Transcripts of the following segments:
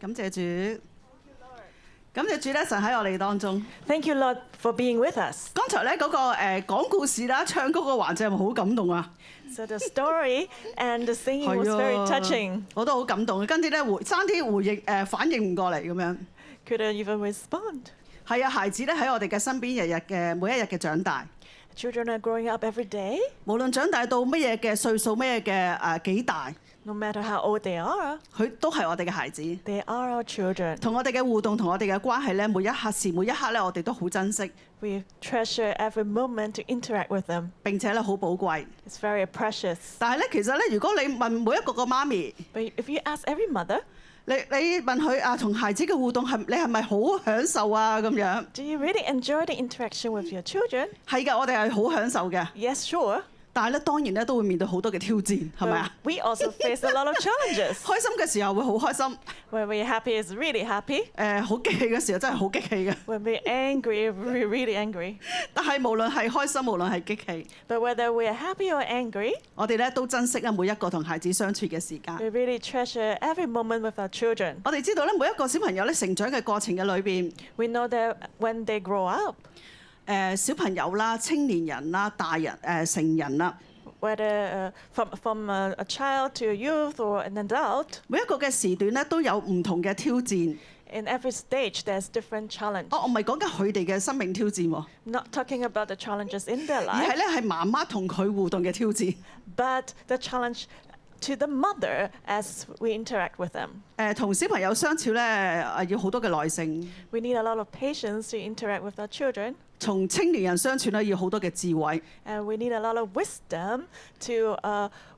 感謝主，感謝主咧，神喺我哋當中。Thank you, Lord, for being with us. 剛才咧嗰個講故事啦、唱歌個環節係咪好感動啊？ So the story and the singing was very touching. 我都好感動，跟住咧爭啲回應反應唔過嚟咁樣。Couldn't even respond. 係啊，孩子咧喺我哋嘅身邊，日日嘅每一日嘅長大。Children are growing up every day. 無論長大到乜嘢嘅歲數，乜嘢嘅幾大。 No matter how old they are, 佢都係我哋嘅孩子。they are our children. 同我哋嘅互動，同我哋嘅關係咧，每一刻時每一刻咧，我哋都好珍惜。 We treasure every moment to interact with them. 並且咧好寶貴。 It's very precious. 但係咧，其實咧，如果你問每一個媽咪， But if you ask every mother, 你問佢啊，同孩子嘅互動你係咪好享受啊？咁樣。 do you really enjoy the interaction with your children? 係㗎，我哋係好享受嘅。 Yes, sure. 但係咧，當然咧都會面對好多嘅挑戰，係咪啊？ We also face a lot of challenges. 開心嘅時候會好開心。 When we're happy, it's really happy. 好激氣嘅時候真係好激氣嘅。 When we're angry, we're really angry. 但係無論係開心，無論係激氣， But whether we're happy or angry, 我哋咧都珍惜咧每一個同孩子相處嘅時間。 we really treasure every moment with our children. 我哋知道咧，每一個小朋友咧成長嘅過程嘅裏邊， We know that when they grow up, 小朋友啦、青年人啦、大人成人啦， whether from a child to a youth or an adult, 每一個嘅時段咧都有唔同嘅挑戰。 in every stage there's different challenge. 我唔係講緊佢哋嘅生命挑戰喎， Not talking about the challenges in their 而係 life, 咧係媽媽同佢互動嘅挑戰。 but the challenge to the mother as we interact with them. 同小朋友相處咧要好多嘅耐性， We need a lot of patience to interact with our children. 同青年人相處咧要好多嘅智慧。 And we need a lot of wisdom to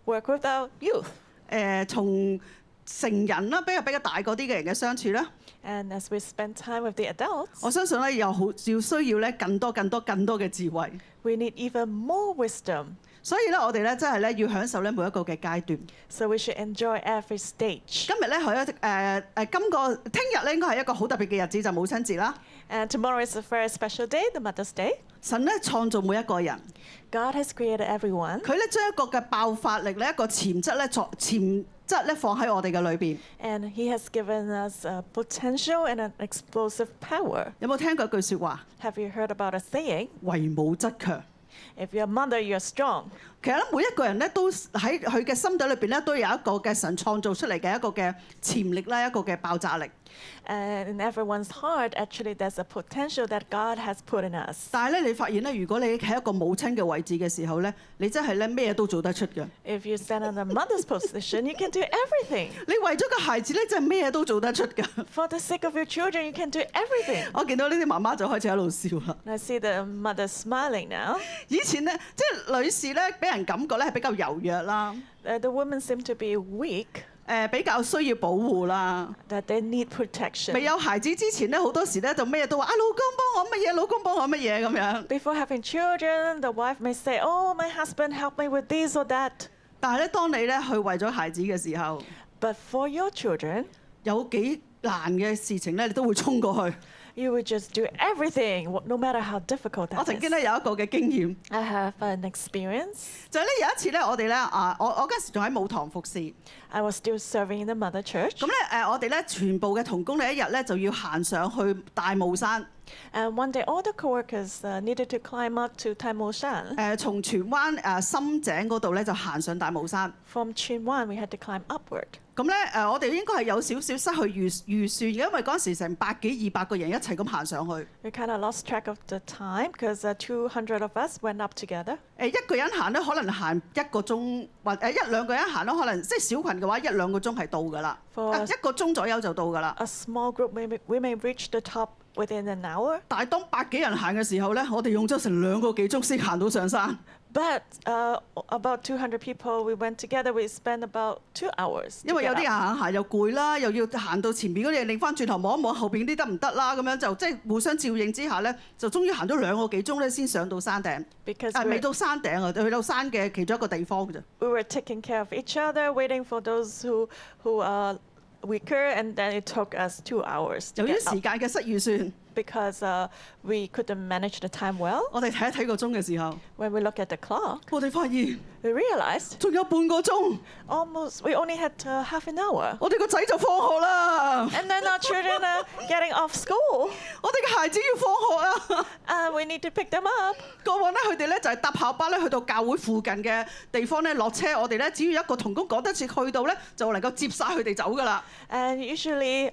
work with our youth. 同成人啦，比較大個啲嘅人嘅相處啦， And as we spend time with the adults, 我相信咧要需要咧更多嘅智慧。 we need even more wisdom. 所以咧，我哋咧真係咧要享受咧每一個嘅階段。 So we should enjoy every stage. 今日咧係聽日咧應該係一個好特別嘅日子，就母親節啦。 And tomorrow is a very special day, the Mother's Day. 神咧創造每一個人， God has created everyone, 佢咧將一個嘅爆發力咧一個潛質咧放喺我哋嘅裏邊。 and He has given us a potential and an explosive power. 有冇聽過一句説話？ Have you heard about a saying? 為母則強。 If you're a mother, you're strong. 其實咧，每一個人咧都喺佢嘅心底裏邊咧，都有一個嘅神創造出嚟嘅一個嘅潛力啦，一個嘅爆炸力。 And in everyone's heart, actually, there's a potential that God has put in us. 但係咧，你發現咧，如果你喺一個母親嘅位置嘅時候咧，你真係咧咩都做得出嘅。 If you stand in the mother's position, you can do everything. 你為咗個孩子咧，真係咩都做得出㗎。 For the sake of your children, you can do everything. 我見到呢啲媽媽就開始喺度笑啦。 And I see the mother smiling now. 以前咧，即係女士咧，俾人感覺咧係比較柔弱啦， The women seem to be weak, 比較需要保護啦。 that they need protection. 未有孩子之前咧，好多時咧就咩都話啊，老公幫我乜嘢，老公幫我乜嘢咁樣。 Before having children, the wife may say, "Oh, my husband helped me with this or that." 但係咧，當你咧去為咗孩子嘅時候， But for your children, 有幾難嘅事情咧，你都會衝過去。 you will just do everything, no matter how difficult 我 that 曾經 is. 咧有一個嘅經驗， I have an experience. 就係咧有一次咧，我哋咧我嗰時仲喺母堂服侍， I was still serving in the mother church. 咁咧我哋咧全部嘅同工咧一日咧就要行上去大霧山。 And one day, all the co-workers needed to climb up to Taimo Shan. 從荃灣深井嗰度咧就行上大霧山。 From Chin Wan, we had to climb upward. 咁咧我哋應該係有少少失去預算嘅，因為嗰時成100幾200個人一齊咁行上去。 We kind of lost track of the time because 200 of us went up together. 一個人行咧，可能行1個鐘，或1兩個人行咯，可能即係小群嘅話1兩個鐘係到㗎啦，1個鐘左右就到㗎啦。 A small group, we may reach the top within an hour. 但係當100幾人行嘅時候咧，我哋用咗成2個幾鐘先行到上山。 But about 200 people, we went together. We spent about 2 hours. 因為有啲人行又攰啦，又要行到前邊嗰啲，擰翻轉頭望一望後邊啲得唔得啦？咁樣就即係互相照應之下咧，就終於行咗2個幾鐘咧，先上到山頂。未到山頂啊，去到山嘅其中一個地方嘅啫。 We were taking care of each other, waiting for those who are weaker, and then it took us 2 hours to 由於 get 時間嘅失預算， because we couldn't manage the time well. 我哋睇一睇個鐘嘅時候， When we look at the clock, 我哋發現 we realized 仲有半個鐘， we only had half an hour. 我哋個仔就放學啦。啦。And then our children are getting off school. 我哋嘅孩子要放學啊。We need to pick them up. 過往咧，佢哋咧就係搭校巴咧去到教會附近嘅地方咧落車，我哋咧只要一個同工講得切去到咧，就能夠接晒佢哋走噶啦。And usually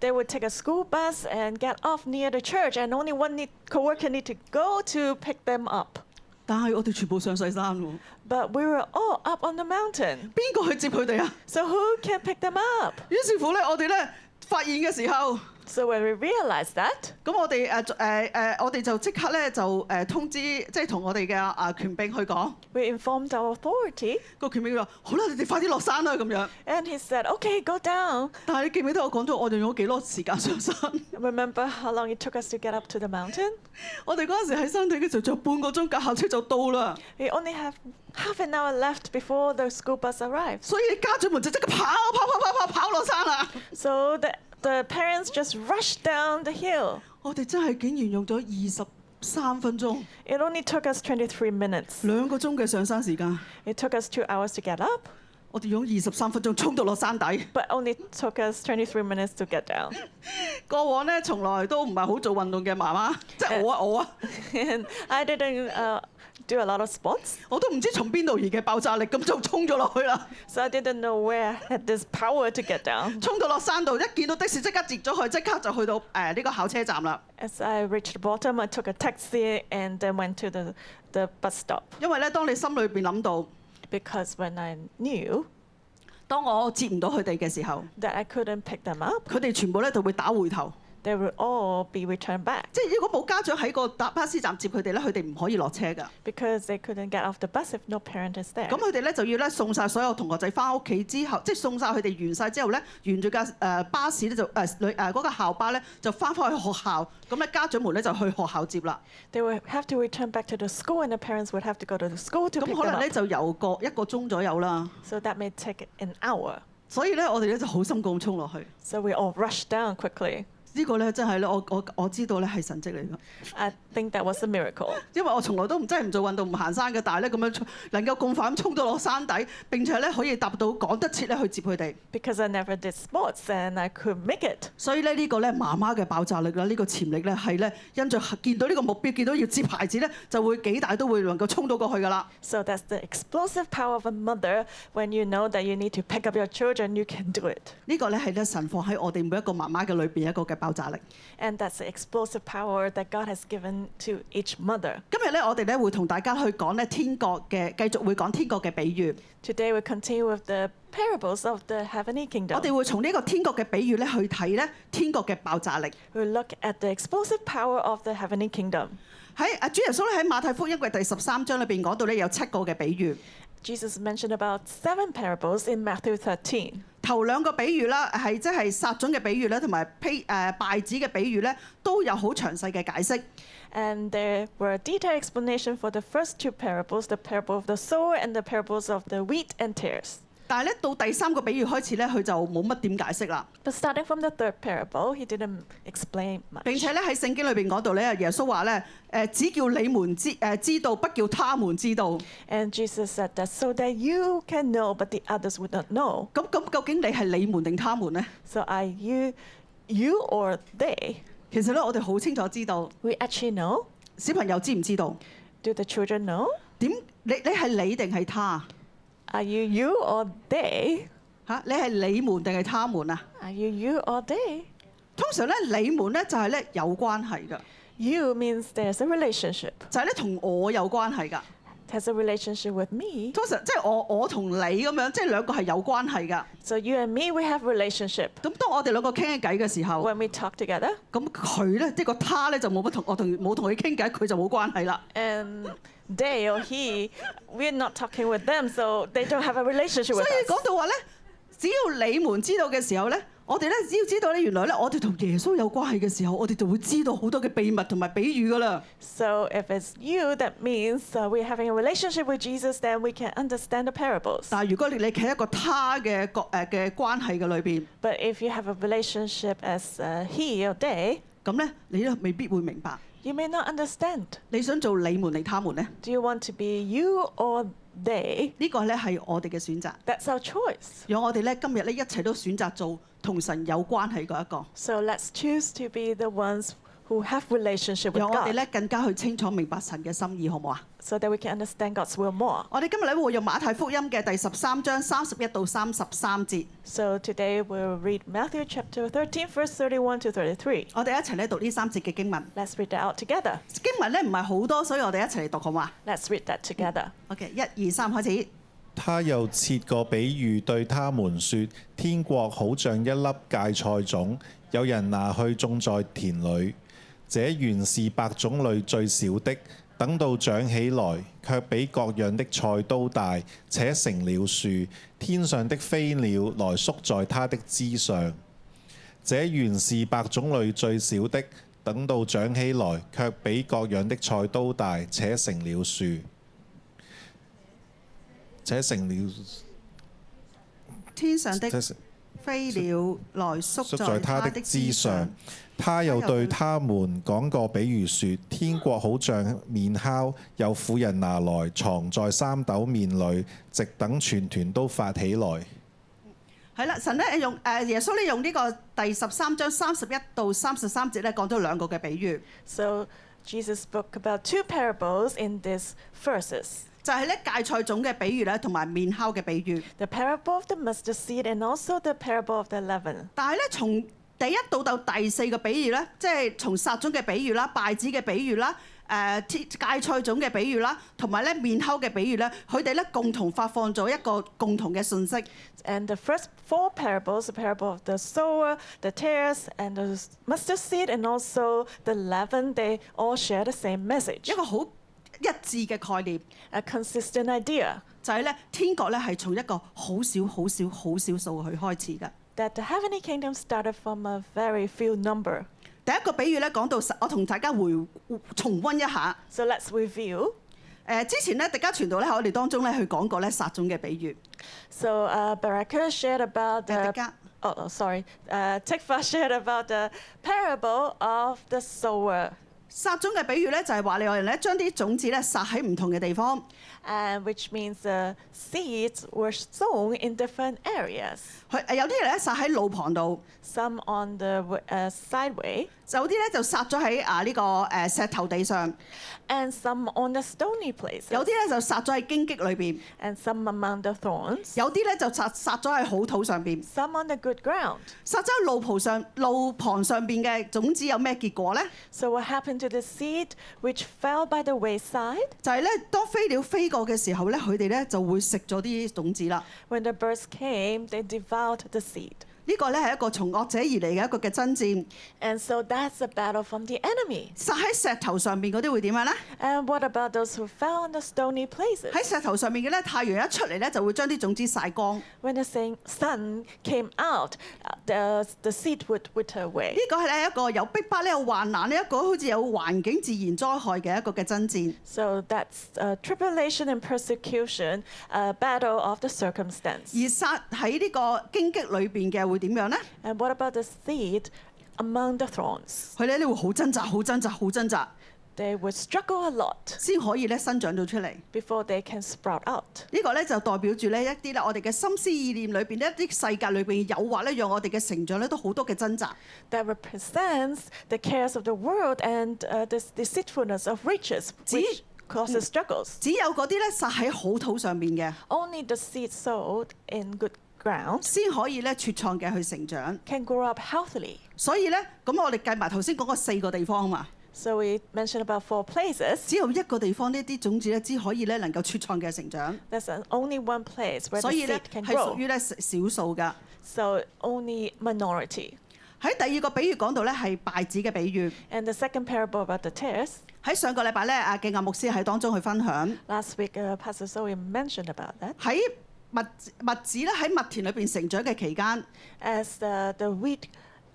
they would take a school bus and get off near the church, and only one co-worker need to go to pick them up. 但係我哋全部上細山喎。But we were all up on the mountain. 邊個去接佢哋啊？ So who can pick them up? 於是乎咧，我哋咧發現嘅時候。So when we realized that， 咁我哋就即刻咧就通知，即係同我哋嘅權柄去講。We informed our authority。個權柄話：好啦，你哋快啲落山啦咁樣。And he said, "Okay, go down." 但係你記唔記得我講咗我哋用咗幾多時間上山 Remember how long it took us to get up to the mountain? 我哋嗰陣時喺山頂嘅時候，仲有半個鐘架校車就到啦。We only have half an hour left before the school bus arrives. 所以家長們就即刻跑落山啦。So the parents just rushed down the hill. 我哋真係竟然用咗23分鐘。It only took us 23 minutes. 2個鐘嘅上山時間。It took us 2 hours to get up. 我哋用23分鐘衝到落山底。But only took us 23 minutes to get down. 過往咧從來都唔係好做運動嘅媽媽，即係我啊。And I didn't do a lot of sports. 我都唔知從邊度而嘅爆炸力，咁就衝咗落去啦。So I didn't know where I had this power to get down. 衝到落山度，一見到的士即刻截咗佢，即刻就去到呢個考車站啦。As I reached the bottom, I took a taxi and then went to the bus stop. 因為咧，當你心裏邊諗到， Because when I knew 當我接唔到佢哋嘅時候， that I couldn't pick them up, 佢哋全部咧就會打回頭。they would all be returned back. 即係如果冇家長喺個巴士站接佢哋咧，佢哋唔可以落車㗎。Because they couldn't get off the bus if no parent is there. 咁佢哋咧就要咧送晒所有同學仔翻屋企之後，即係送晒佢哋完晒之後咧，沿住架巴士咧就嗰個校巴咧就翻去學校。咁咧家長們咧就去學校接啦。They would have to return back to the school, and the parents would have to go to the school to pick 咁可 them 能咧 up. 就遊個1個鐘左右啦。So that may take an hour. 所以咧我哋咧就好心咁衝落去。So we all rushed down quickly. 呢個咧真係咧，我知道咧係神蹟嚟㗎。I think that was a miracle. 因為我從來都真係唔做運動唔行山嘅，但係咧咁樣能夠咁快咁衝到落山底，並且咧可以搭到趕得切咧去接佢哋。Because I never did sports and I could make it. 所以咧呢個咧媽媽嘅爆炸力啦，呢個潛力咧係咧因着見到呢個目標，見到要接孩子咧，就會幾大都會能夠衝到過去㗎啦。So that's the explosive power of a mother. When you know that you need to pick up your children, you can do it. 呢個咧係咧神放喺我哋每一個媽媽嘅裏邊一個嘅爆炸力。And that's the explosive power that God has given to each mother. 今日咧我哋咧會同大家去講咧天國嘅，繼續會講天國嘅比喻。Today we continue with the parables of the heavenly kingdom. 我哋會從呢個天國嘅比喻咧去睇咧天國嘅爆炸力。We look at the explosive power of the heavenly kingdom. 喺主耶穌咧喺馬太福音嘅第13章裏邊講到咧有7個嘅比喻。Jesus mentioned about 7 parables in Matthew 13. 頭2個比喻啦，係即係撒種嘅比喻咧，同埋稗子嘅比喻咧，都有好詳細嘅解釋。And there were detailed explanation for the first 2 parables, the parable of the sower and the parables of the wheat and tares. 但係咧到第3個比喻開始咧，佢就冇乜點解釋啦。But starting from the 3rd parable, he didn't explain much. 並且咧喺聖經裏邊講到咧，耶穌話咧只叫你們知道，不叫他們知道。And Jesus said that so that you can know, but the others would not know. 咁究竟你係你們定他們咧？ So are you or they? 其實咧，我哋好清楚知道。We actually know. 小朋友知唔知道？ Do the children know? 點你係你定係他？ Are you or they? 嚇，你係你們定係他們啊？ Are you or they? 通常咧，你們咧就係咧有關係㗎， You means there's a relationship. 就係咧同我有關係㗎。Has a relationship with me. 通常即係我同你咁樣，即係兩個係有關係㗎。So you and me, we have relationship. 咁當我哋兩個傾緊偈嘅時候， When we talk together, 咁佢咧即係個他咧就冇同佢傾偈，佢就冇關係啦。and they or he, we're not talking with them, so they don't have a relationship 所 with 以 us. 講到話咧，只要你們知道嘅時候咧，我哋咧只要知道咧，原來咧我哋同耶穌有關係嘅時候，我哋就會知道好多嘅秘密同埋比喻㗎啦。So if it's you, that means we're having a relationship with Jesus, then we can understand the parables. 但係如果你企喺一個他嘅關係嘅裏邊， But if you have a relationship as he or they, 咁咧你都未必會明白。 you may not understand. 你想做你們定他們咧？ Do you want to be you or they. 呢個咧係我哋嘅選擇。That's our choice. 讓我哋咧今日咧一齊都選擇做同神有關係嗰一個。So let's choose to be the ones who have relationship with 讓我哋 God 咧更加去清楚明白神嘅心意，好唔好啊？ so that we can understand God's will more. 我哋今日咧會用馬太福音嘅第13章31到33節。So today we'll read Matthew chapter 13, verse 31 to 33. 我哋一齊咧讀呢3節嘅經文。 Let's read that out together. 經文咧唔係好多，所以我哋一齊嚟讀好嘛 Let's read that together.？OK， 1、2、3開始。他又設個比喻對他們說：天國好像一粒芥菜種，有人拿去種在田裏。這原是百種類最小的，等到長起來，卻比各樣的菜都大，且成了樹。天上的飛鳥來宿在它的枝上。這原是百種類最小的，等到長起來，卻比各樣的菜都大，且成了樹。且成了天上的飛鳥來宿在他的枝上。他又對他們講個比喻說：天國好像麵酵，有婦人拿來藏在3斗麵裏，直等全團都發起來。係啦，神咧用耶穌咧用呢個第13章31到33節咧講咗2個嘅比喻。So Jesus spoke about 2 parables in these verses. 就係咧芥菜種嘅比喻咧，同埋麵酵嘅比喻。The parable of the mustard seed and also the parable of the leaven. 但係咧，從第1到第4個比喻咧，即係從撒種嘅比喻啦、稗子嘅比喻啦、芥菜種嘅比喻啦，同埋咧麵酵嘅比喻咧，佢哋咧共同發放咗一個共同嘅信息。And the first 4 parables, the parable of the sower, the tares, and the mustard seed, and also the leaven, they all share the same message. 一個好一致嘅概念 A consistent idea 就係咧，天國咧係從一個好少、好少、好少數去開始嘅。that the heavenly kingdom started from a very few number. 第一個比喻咧講到，我同大家重溫一下。So let's review. 之前咧，迪加傳道咧喺我哋當中咧去講過咧撒種嘅比喻。So Baraka shared about the Tikva shared about the parable of the sower. 撒種嘅比喻咧就係話你有人咧將啲種子咧撒喺唔同嘅地方。which means the seeds were sown in different areas. 有啲人咧撒喺路旁度 Some on the sideway. 有啲咧就撒咗喺呢個石頭地上。And some on the stony places. 有啲咧就撒咗喺荊棘裏邊。And some among the thorns. 有啲咧就撒咗喺好土上邊。Some on the good ground. 撒咗喺路旁上邊嘅種子有咩結果咧？ So what happened to the seed which fell by the wayside? 就係咧，當飛鳥飛過嘅時候咧，佢哋咧就會食咗啲種子啦。 When the birds came, they devoured the seed. 呢個咧係一個從惡者而嚟嘅一個嘅爭戰。And so that's a battle from the enemy. 撒喺石頭上邊嗰啲會點樣咧？ And what about those who fell on the stony places? 喺石頭上面嘅咧，太陽一出嚟咧，就會將啲種子曬光。 When the sun came out, the seed would wither away. 呢個係咧一個有逼迫咧、有患難呢一個好似有環境自然災害嘅一個嘅爭戰。 So that's tribulation and persecution, a battle of the circumstance. 而撒喺呢個荊棘裏邊嘅會點樣咧？ And what about the seed among the thorns? 佢哋咧會好掙扎、好掙扎、好掙扎， They would struggle a lot 先可以咧生長到出嚟。 before they can sprout out. 呢個咧就代表住咧一啲咧我哋嘅心思意念裏邊呢一啲世界裏邊嘅誘惑咧，讓我哋嘅成長咧都好多嘅掙扎。 That represents the cares of the world and the deceitfulness of riches, which causes struggles. 只有嗰啲咧撒喺好土上面嘅， Only the seed sowed in good ground 先可以咧茁壯嘅去成長。 can grow up healthily. 所以咧，咁我哋計埋頭先講嗰4個地方嘛， So we mentioned about 4 places. 只有一個地方呢啲種子咧，只可以咧能夠茁壯嘅成長。 There's only one place where 所 the 以咧 seed can 係屬 grow. 於咧少數㗎。 So only minority. 喺第2個比喻講到咧係稗子嘅比喻。 And the second parable about the tares. 喺上個禮拜咧，阿敬亞牧師喺當中去分享。 Last week, Pastor Zoe mentioned about that. 喺麥子咧喺麥田裏邊成長嘅期間， As the wheat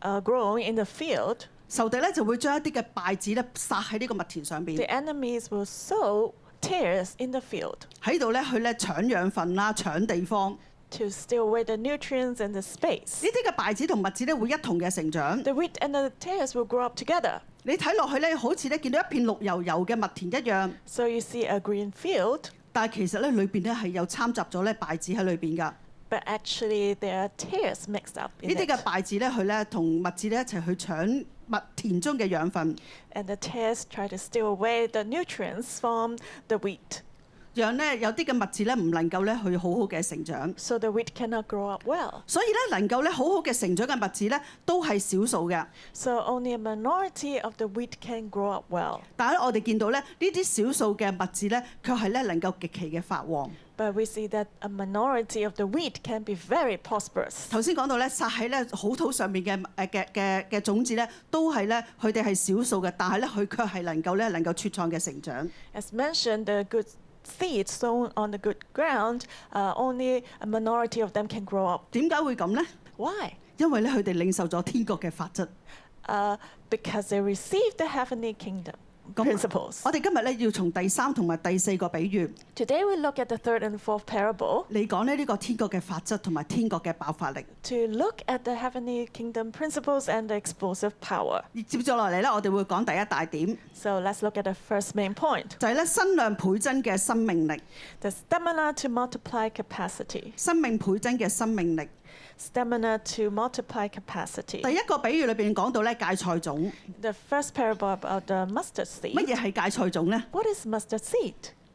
growing in the field, 仇敵咧就會將一啲嘅稗子咧撒喺呢個麥田上邊， the enemies will sow tares in the field 喺度咧去咧搶養分啦、搶地方。 to steal away the nutrients and the space. 呢啲嘅稗子同麥子咧會一同嘅成長。 The wheat and the tares will grow up together. 你睇落去咧，好似咧見到一片綠油油嘅麥田一樣。 So you see a green field. 但係其實咧裏邊咧係有摻雜咗咧稗子喺裏邊㗎。But actually, there are tares mixed up in 呢啲嘅 it. 稗子咧，佢咧同麥子咧一齊去搶麥田中嘅養分， And the tares try to steal away the nutrients from the wheat. 讓咧有啲嘅麥子咧唔能夠咧去好好嘅成長。 So the wheat cannot grow up well. 所以咧能夠咧好好嘅成長嘅麥子咧都係少數嘅。 So only a minority of the wheat can grow up well. 但係咧我哋見到咧呢啲少數嘅麥子咧，卻係咧能夠極其嘅發旺。 But we see that a minority of the wheat can be very prosperous. 頭先講到咧撒喺咧好土上面嘅種子咧，都係咧佢哋係少數嘅，但係咧佢卻係能夠茁壯嘅成長。 As mentioned, the good seed sown on the good ground, only a minority of them can grow up. 點解會咁呢？ Why? 因為咧佢哋領受咗天國嘅法則。 Because they received the heavenly kingdom principles. 我哋今日咧要從第3同埋第4個比喻 Today we look at the third and fourth parable 嚟講咧呢個天國嘅法則同埋天國嘅爆發力。 to look at the heavenly kingdom principles and the explosive power. 接咗落嚟咧，我哋會講第一大點， So let's look at the first main point, 就係咧身量倍增嘅生命力。 the stamina to multiply capacity. 生命倍增嘅生命力。 Stamina to multiply capacity. 第一個比喻裏邊講到咧芥菜種， The first parable about the mustard 乜 seed. 嘢係芥菜種呢？ What is mustard seed?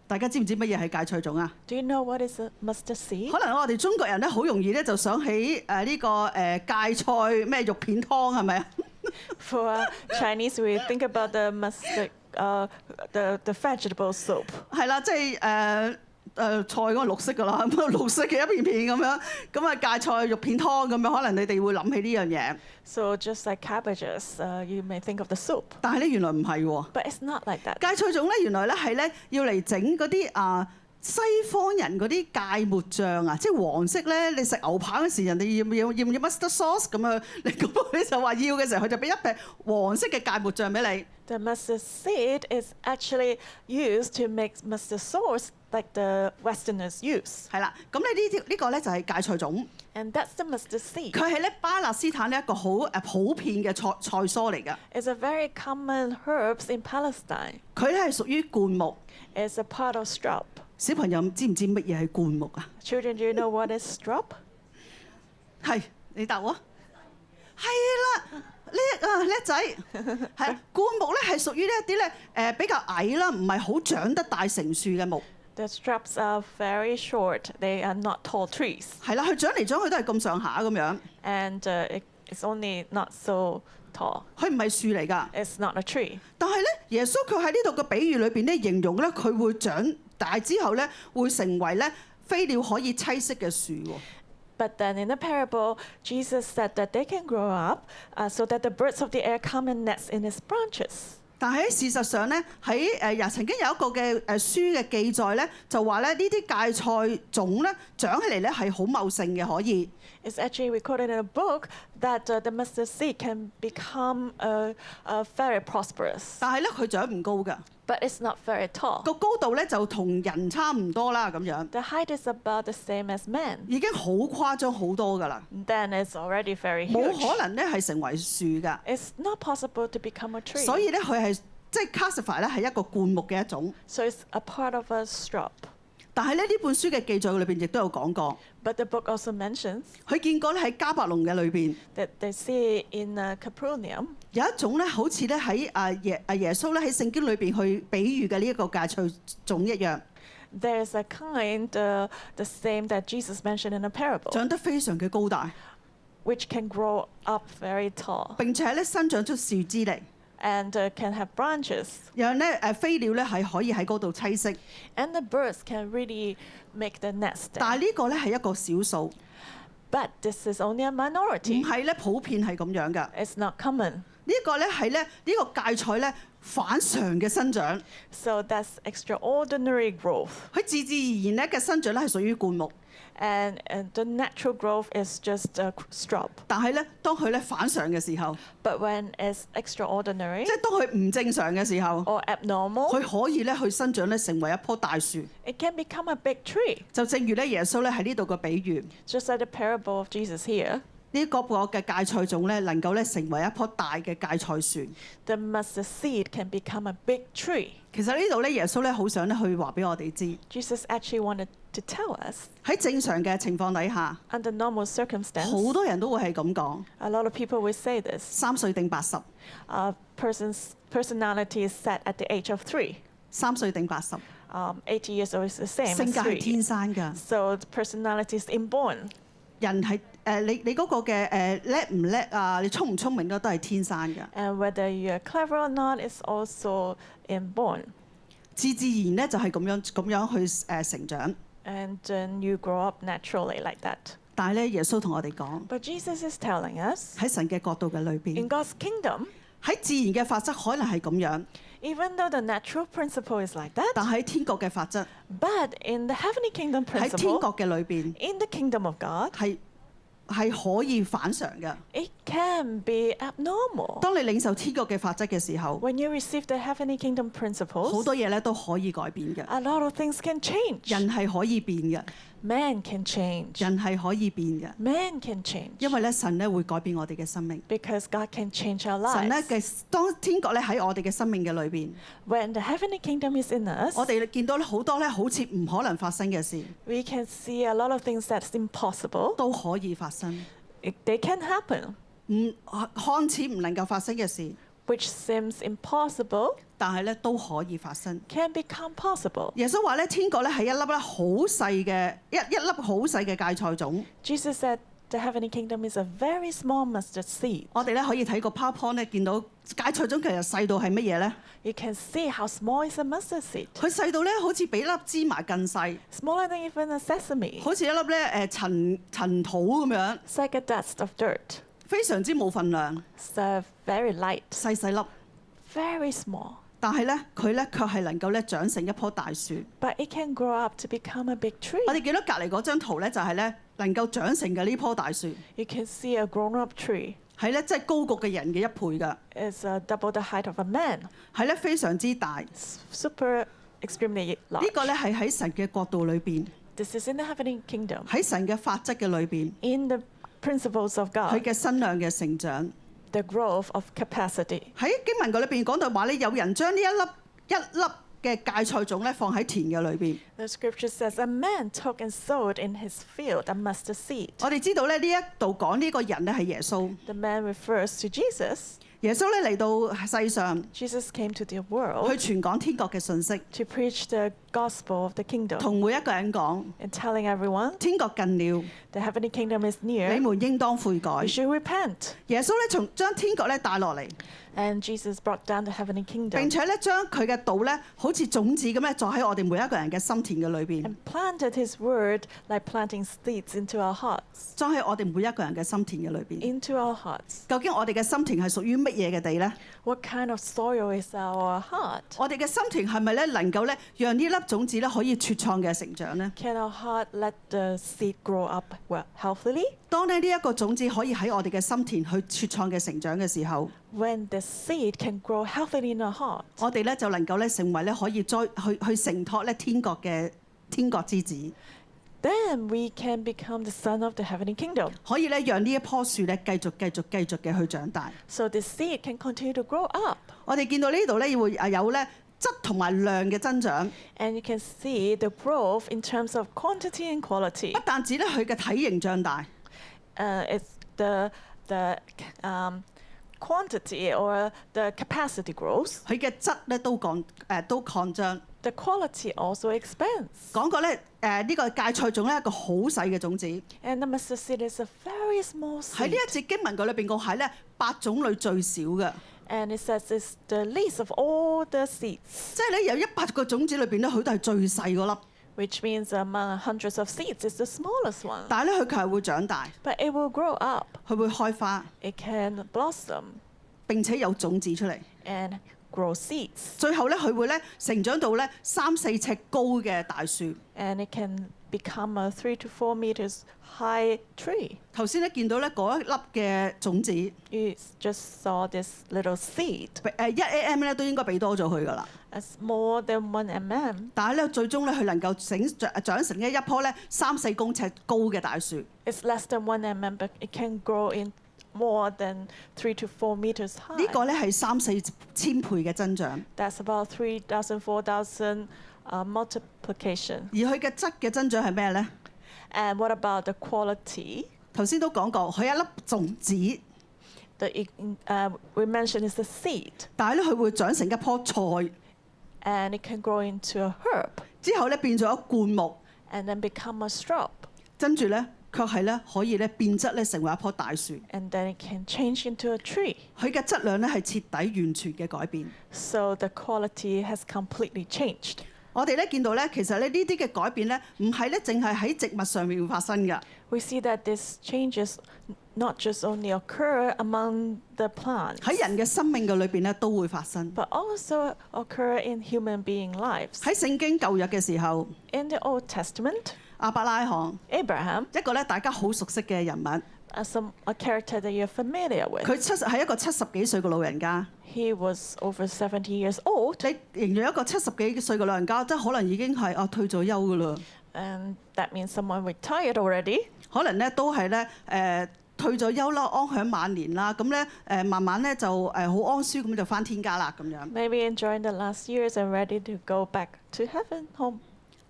大家知唔知乜嘢係芥菜種啊？ Do you know what is a mustard seed? 可能我哋中國人咧好容易咧就想起呢個芥菜咩肉片湯係咪啊？ For Chinese, we think about the mustard, the vegetable soup. 係啦，即係菜嗰個綠色㗎啦，咁啊綠色嘅一片片咁樣，咁啊芥菜肉片湯咁樣，可能你哋會諗起呢樣嘢。 So just like cabbages, you may think of the soup. 但係咧原來唔係喎， But it's not like that. 芥菜種咧原來咧係咧要嚟整嗰啲西方人嗰啲芥末醬啊，即係黃色咧。你食牛扒嗰時，人哋要唔要 mustard sauce 咁啊？你咁你就話要嘅時候，佢就俾一撇黃色嘅芥末醬俾你。 The mustard seed is actually used to make mustard sauce like the Westerners use. 係啦，咁咧呢個咧就係芥菜種， And that's the mustard seed. 佢係咧巴勒斯坦呢一個好普遍嘅菜蔬嚟㗎。 It's a very common herbs in Palestine. 佢咧係屬於灌木。 It's a part of strop. 小朋友知唔知乜嘢係灌木啊？ Children, do you know what is strop? 係，你答我。係啦，叻仔，係灌木咧係屬於呢一啲咧比較矮啦，唔係好長得大成樹嘅木。 The straps are very short. They are not tall trees. 係啦，佢長嚟長去都係咁上下咁樣。 And it's only not so tall. 佢唔係樹嚟㗎。 It's not a tree. 但係咧，耶穌佢喺呢度嘅比喻裏邊咧，形容咧佢會長大之後咧，會成為咧飛鳥可以棲息嘅樹喎。 But then in the parable, Jesus said that they can grow up so that the birds of the air come and nest in its branches. 但係喺事實上咧，喺曾經有一個嘅書嘅記載咧，就話咧呢啲芥菜種咧長起嚟咧係好茂盛嘅，可以。 It's actually recorded in a book that the mustard seed can become very prosperous. 但係咧佢長唔高㗎， But it's not very tall. 個高度咧就同人差唔多啦咁樣， The height is about the same as man. 已經好誇張好多㗎啦， Then it's already very 冇 huge. 可能咧係成為樹㗎。 It's not possible to become a tree. 所以咧佢係即係 classify 咧係一個灌木嘅一種。 So it's a part of a strop. 但係咧呢本書嘅記載裏邊亦都有講過， But the book also mentions 佢見過咧喺迦百農嘅裏邊 that they see in Capernaum 有一種咧好似咧喺耶穌咧喺聖經裏邊去比喻嘅呢一個芥菜種一樣， there's a kind the same that Jesus mentioned in a parable, 長得非常嘅高大， which can grow up very tall 並且咧生長出樹枝嚟， and can have branches. 讓咧飛鳥咧係可以喺嗰度棲息。 And the birds can really make the nest 但 there. 係呢個咧係一個少數， But this is only a 唔 minority. 係咧普遍係咁樣㗎。 It's not common. 呢個咧係咧呢個芥菜咧反常嘅生長， So that's extraordinary growth. 佢自然咧嘅生長咧係屬於灌木， And the natural growth is just a strop. 但係咧當佢咧反常嘅時候， But when it's extraordinary 即係當佢唔正常嘅時候， or abnormal, 佢可以咧去生長咧成為一棵大樹。 it can become a big tree. 就正如咧耶穌咧喺呢度嘅比喻， Just like the parable of Jesus here. 呢個嘅芥菜種咧，能夠咧成為一棵大嘅芥菜樹。The mustard seed can become a big tree. 其實呢度咧，耶穌咧好想咧去話俾我哋知， Jesus actually wanted to tell us, 喺正常嘅情況底下， under normal circumstance, 好多人都會係咁講a lot of people will say this. ：3歲定80， A person's personality is set at the age of 3. 3歲定80， 80 years old is the same 性 as 格係 3. 天生㗎。 So the personality is inborn. 人係你嗰個嘅叻唔叻啊，你聰唔聰明都係天生㗎。 And whether you're clever or not is also inborn. 自然咧就係咁樣去成長。 And then you grow up naturally like that. 但係咧，耶穌同我哋講 But Jesus is telling us, 喺神嘅角度嘅裏 in 邊， God's kingdom, 喺自然嘅法則可能係咁樣， even though the natural principle is like that, 但喺天國嘅法則， but in the heavenly kingdom 喺天 principle, 國嘅裏邊 in the kingdom of God, 係可以反常嘅。 it can be abnormal. 當你領受天國嘅法則嘅時候， When you receive the heavenly kingdom 好 principles, 多嘢咧都可以改變嘅。 a lot of things can change. 人係可以變嘅， Man can change. 人係可以變嘅， Man can change. 因為咧神咧會改變我哋嘅生命。 Because God can change our 神咧 lives. 嘅當天國咧喺我哋嘅生命嘅裏邊， When the heavenly kingdom is in us, 我哋見到咧好多咧好似唔可能發生嘅事 we can see a lot of things that's impossible. 都可以發生， They can happen, 看似唔能夠發生嘅事， which seems impossible 但係咧都可以發生。 can become possible. 耶穌話咧，天國咧係一粒咧好細嘅一粒好細嘅芥菜種。 Jesus said the heavenly kingdom is a very small mustard seed. 我哋咧可以睇個 PowerPoint 咧，見到芥菜種其實細到係乜嘢咧？ You can see how small is a mustard seed. 佢細到咧好似比粒芝麻更細， Smaller than even a sesame. 好似一粒咧塵土咁樣， It's like a dust of dirt. 非常之冇份量， It's very light, 細細粒。 very small. 但係咧，佢咧卻係能夠咧長成一棵大樹。 But it can grow up to become a big tree. 我哋見到隔離嗰張圖咧，就係咧能夠長成嘅呢棵大樹， You can see a grown-up tree. 係咧即係高過嘅人嘅一倍㗎， It's double the height of a man. 係咧非常之大。It's super extremely 呢 large. 個咧係喺神嘅國度裏邊， This is in the heavenly kingdom. 喺神嘅法則嘅裏邊， In the principles of 佢 God, 嘅身量嘅成長。 the growth of capacity. 喺經文嗰裏邊講到話咧，有人將呢一粒嘅芥菜種咧放喺田嘅裏邊。 The scripture says, a man took and sowed in his field a mustard seed. 我哋知道咧呢一度講呢個人咧係耶穌。 The man refers to Jesus. 耶穌咧嚟到世上 Jesus came to the 去 world 傳講天國嘅信息， to preach the gospel of the kingdom 同每一個人講 and telling everyone 天國近了， the heavenly kingdom is 你 near. 們應當悔改。 You should repent. 耶穌咧將天國咧帶落嚟， And Jesus brought down the heavenly 並 kingdom 且咧將佢嘅道咧好似種子咁咧，栽喺我哋每一個人嘅心田嘅裏邊， and planted his word like planting seeds into our hearts. 栽喺我哋每一個人嘅心田嘅裏邊。 Into our hearts. 究竟我哋嘅心田係屬於乜嘢嘅地呢？ What kind of soil is our heart? 我哋嘅心田係咪咧能夠咧讓呢粒種子咧可以茁壯嘅成長呢？ Can our heart let the seed grow up well, healthily? 當呢一個種子可以喺我哋嘅心田去茁創嘅成長嘅時候， When the seed can grow healthily in our heart, 我哋咧就能夠咧成為咧可以去承托咧天國之子， then we can become the son of the heavenly kingdom. 可以咧讓呢一棵樹咧繼續嘅去長大。 So the seed can continue to grow up. 我哋見到呢度咧會有咧質同埋量嘅增長， And you can see the growth in terms of quantity and quality. 不但止咧佢嘅體型脹大， It's the quantity or the capacity grows. 佢嘅質咧都擴張。 The quality also expands. 講過咧呢個芥菜種咧一個好細嘅種子， And the mustard seed is a very small 喺呢 seed. 一節經文嗰裏邊講係咧8種類最少嘅， And it says it's the least of all the seeds, 即係咧有100個種子裏邊咧佢都係最細嗰粒， which means among hundreds of seeds, it's the smallest one. 但係咧佢卻係會長大， But it will grow up. 佢會開花， It can blossom 並且有種子出嚟。 and grow seeds. 最後咧佢會咧成長到咧3-4尺高嘅大樹。And it can become a 3 to 4 meters high tree. 頭先咧見到咧嗰一粒嘅種子， You just saw this little seed. 1 mm 咧都應該俾多咗佢噶啦。It's more than 1 mm. 但係咧最終咧佢能夠長成一棵咧3-4公尺高嘅大樹。 It's less than 1 mm, but it can grow in more than 3 to 4 meters high. 呢個咧係3-4千倍嘅增長。 That's about 3,000, 4,000 multiplication. 而佢嘅質嘅增長係咩咧？ And what about the quality? 頭先都講過，佢係一粒種子， We mentioned is the seed, 但係咧佢會長成一棵菜， and it can grow into a herb, 之後咧變咗一灌木， and then become a shrub, 跟住咧卻係咧可以咧變質咧成為一棵大樹。 and then it can change into a tree. 佢嘅質量咧係徹底完全嘅改變。 So the quality has completely changed. 我哋咧見到咧，其實咧呢啲嘅改變咧，唔係咧淨係喺植物上面會發生㗎。 We see that these changes not just only occur among the plants, 喺人嘅生命嘅裏邊咧都會發生。 but also occur in human being lives. 喺聖經舊約嘅時候， In the Old Testament, 亞伯拉罕 Abraham, 一個咧大家好熟悉嘅人物， a character that you're familiar with, 佢係一個70幾歲嘅老人家。 he was over 70 years old, 你形容一個70幾歲嘅老人家，即係可能已經係退咗休㗎啦。 and that means someone retired already. 可能咧都係咧退咗休啦，安享晚年啦，咁咧慢慢咧就好安舒咁就返天家啦咁樣。 Maybe enjoying the last years and ready to go back to heaven home.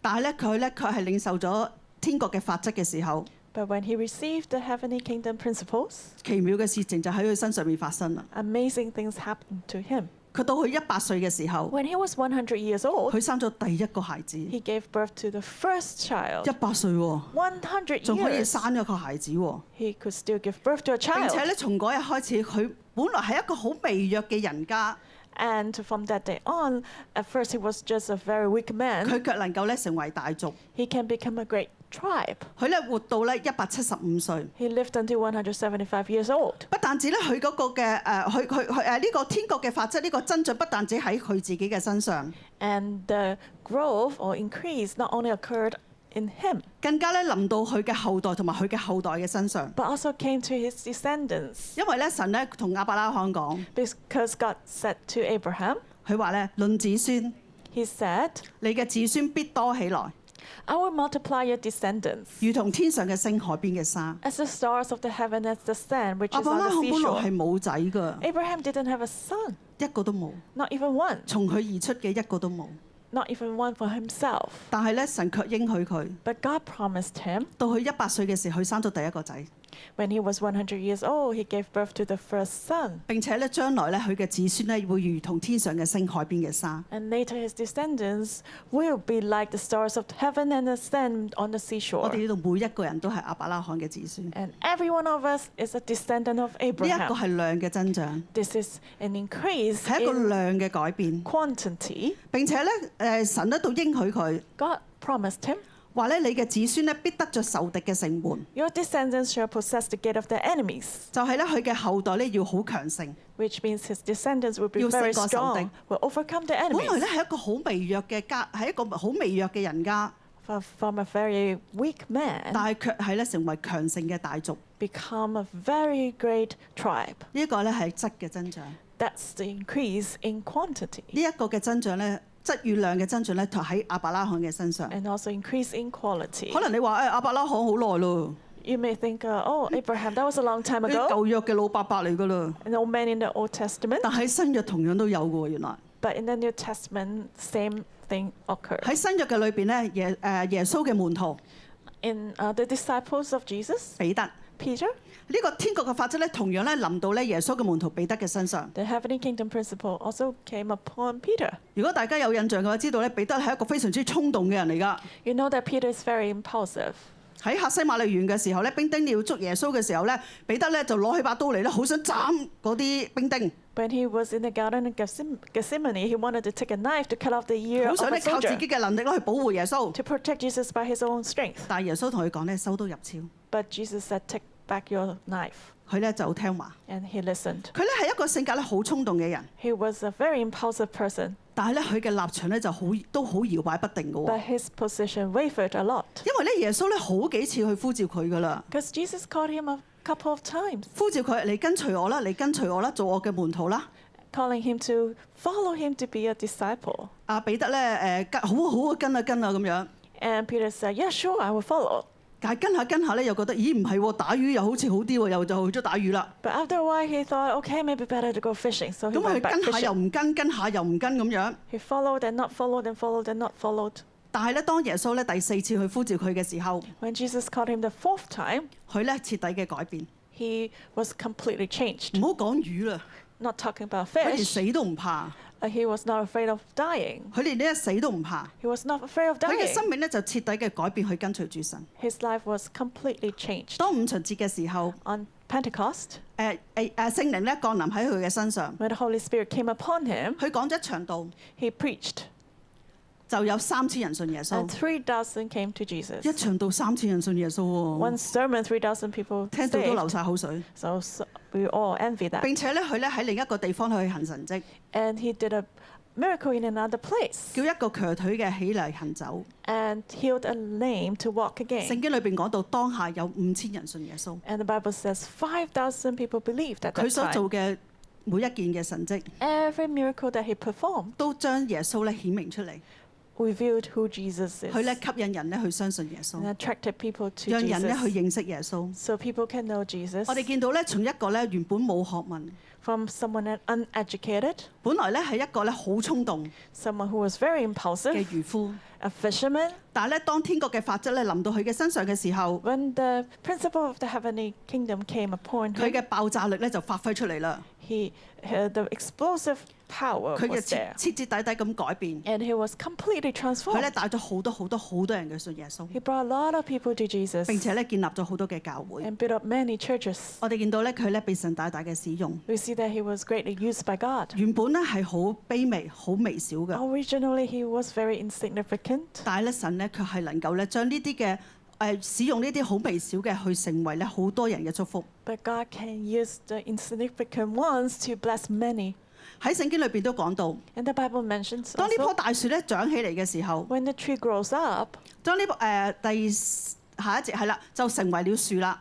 但係咧佢係領受咗天國嘅法則嘅時候， But when he received the heavenly kingdom principles, 奇妙嘅事情就喺佢身上面發生啦。 amazing things happened to him. 佢到佢100歲嘅時候， When he was 100 years old, 佢生咗第一個孩子。 he gave birth to the first child. 100歲喎， 100仲可以 years, 生一個孩子喎。 he could still give birth to a 並且 child. 咧，從嗰日開始，佢本來係一個好微弱嘅人家， And from that day on, at first he was just a very weak man. 佢卻能夠咧成為大族。 He can become a great tribe. 佢咧活到咧175歲。 He lived until 175 years old. 不但止咧，佢嗰個嘅呢個天國嘅法則，呢個增長不但止喺佢自己嘅身上， And the growth or increase not only occurred in him, 更加咧臨到佢嘅後代同埋佢嘅後代嘅身上。 but also came to his descendants. 因為咧神咧同亞伯拉罕講， Because God said to Abraham, 佢話咧論子孫， he said, 你嘅子孫必多起來， I will multiply your descendants 如同天上嘅星、海邊嘅沙。 as the stars of the heaven, as the sand which 亞 is 伯 on 拉 the 罕本來 seashore. 係冇仔㗎， Abraham didn't have a son, 一個都冇， not even one, 從佢而出嘅一個都冇。 not even one for himself. 但係咧神卻應許佢， But God promised him, 到佢100歲嘅時候，佢生咗第一個仔。 when he was 100 years old, he gave birth to the first son. 並且咧將來咧佢嘅子孫咧會如同天上嘅星、海邊嘅沙。 And later his descendants will be like the stars of heaven and the sand on the 我 seashore. 哋呢度每一個人都係亞伯拉罕嘅子孫。 And every one of us is a descendant of 呢一個 Abraham. 係量嘅增長， This is an increase 係一個 in 量嘅改變。 quantity. 並且咧神咧都應許佢 God promised him, 話咧，你嘅子孫咧必得着仇敵嘅城門， your descendants shall possess the gate of the enemies, 就係咧佢嘅後代咧要好強盛。 which means his descendants will be 要 very 勝過仇敵。 strong, will overcome the 本來 enemies. 咧係一個好微弱嘅家，係一個好微弱嘅人家， From a very weak man, 但係卻係咧成為強盛嘅大族。 become a very great tribe. 呢一個咧係質嘅增長。 That's the increase in quantity. 呢一個嘅增長咧，質與量嘅增長咧，就喺亞伯拉罕嘅身上。 And also increase in quality. 可能你話亞伯拉罕好耐咯， You may think, oh, Abraham, that was a long time 呢啲 ago, 舊約嘅老伯伯嚟噶啦。 an old man in the Old Testament. 但喺新約同樣都有嘅喎，原來 But in the New Testament, same thing occurred. 喺新約嘅裏邊咧，耶穌嘅門徒 In the disciples of Jesus, 彼得， Peter, 呢個天國嘅法則咧，同樣咧臨到咧耶穌嘅門徒彼得嘅身上。 the heavenly kingdom principle also came upon Peter. 如果大家有印象嘅話，知道咧彼得係一個非常之衝動嘅人嚟㗎。 You know that Peter is very impulsive. 喺客西馬尼園嘅時候咧，兵丁要捉耶穌嘅時候咧，彼得咧就攞起把刀嚟咧，好想斬嗰啲兵丁， When he was in the Garden of Gethsemane, he wanted to take a knife to cut off the ear 好 of 想 a 咧靠自 soldier 己嘅能力咧去保護耶穌。 to protect Jesus by his own strength. 但係耶穌同佢講咧，收刀入鞘。 But Jesus said, take back your knife. 佢咧就聽話。 and he listened. 佢咧係一個性格咧好衝動嘅人， He was a very impulsive person, 但係咧佢嘅立場咧就都好搖擺不定嘅喎。 but his position wavered a lot. 因為咧耶穌咧好幾次去呼召佢噶啦， Because Jesus called him a couple of times, 呼召佢你跟隨我啦，你跟隨我啦，做我嘅門徒啦。 calling him to follow him to be a disciple. 阿彼得咧好啊好啊跟啊咁樣， And Peter said, yeah, sure, I will follow. 但係跟下咧又覺得咦唔係喎，打魚又好似好啲喎，又就去咗打魚啦。 But after a while, he thought, okay, maybe better to go fishing. So he 咁佢 went back 跟下又 fishing. 唔跟，跟下又唔跟咁樣。 He followed and not followed and followed and not followed. 但係咧當耶穌咧第4次去呼召佢嘅時候， When Jesus called him the 4th time, 佢咧徹底嘅改變， he was completely changed. 唔好講魚啦， Not talking about 佢連 fish. 死都唔怕， He was not afraid of dying. 佢連呢一死都唔怕。 He was not afraid of 佢嘅 dying. 生命咧就徹底嘅改變去跟隨主神。 His life was completely changed. 當五旬節嘅時候， On Pentecost, 聖靈咧降臨喺佢嘅身上， when the Holy Spirit came upon him, 佢講咗一場道， he preached. 就有3000人信耶穌。 And 3,000 came to Jesus. 一場道3000人信耶穌喎， One sermon, 3,000 people 聽到都流 saved. 晒口水。 So we all envy that. 並且咧佢咧喺另一個地方去行神蹟， And he did a miracle in another place 叫一個瘸腿嘅起嚟行走。 and healed a lame to walk 聖 again. 經裏邊講到當下有5000人信耶穌， And the Bible says 5,000 people believed at 佢 that 所 time. 做嘅每一件嘅神蹟， Every miracle that he performed 都將耶穌咧顯明出嚟， revealed who Jesus 佢咧 is 吸引人咧去相信耶穌， and attracted people to 讓人咧去 Jesus 認識耶穌。 so people can know Jesus. 我哋見到咧，從一個咧原本冇學問， From someone uneducated, 本來咧係一個咧好衝動 someone who was very 嘅 impulsive, 漁夫， a fisherman. 但係咧當天國嘅法則咧臨到佢嘅身上嘅時候， When the principle of the heavenly kingdom came upon 佢 him, 嘅爆炸力咧就發揮出嚟啦， the explosive power 佢嘅 was there. 徹徹底底咁改變， And he was completely 佢咧 transformed. 帶咗好多人嘅信耶穌， He brought a lot of people to Jesus 並且咧建立咗好多嘅教會。 and built up many churches. 我哋見到咧佢咧被神大大嘅使用， We see that he was greatly used by God. 原本咧係好卑微、好微小嘅， Originally, he was very insignificant, 但係咧神咧卻係能夠咧將呢啲嘅使用呢啲好微小嘅去成為咧好多人嘅祝福。 but God can use the insignificant ones to bless many. 喺聖經裏邊都講到， And the Bible mentions 當呢棵 also, 大樹咧長起嚟嘅時候， when the tree grows up, 當呢下一節係啦，就成為了樹啦。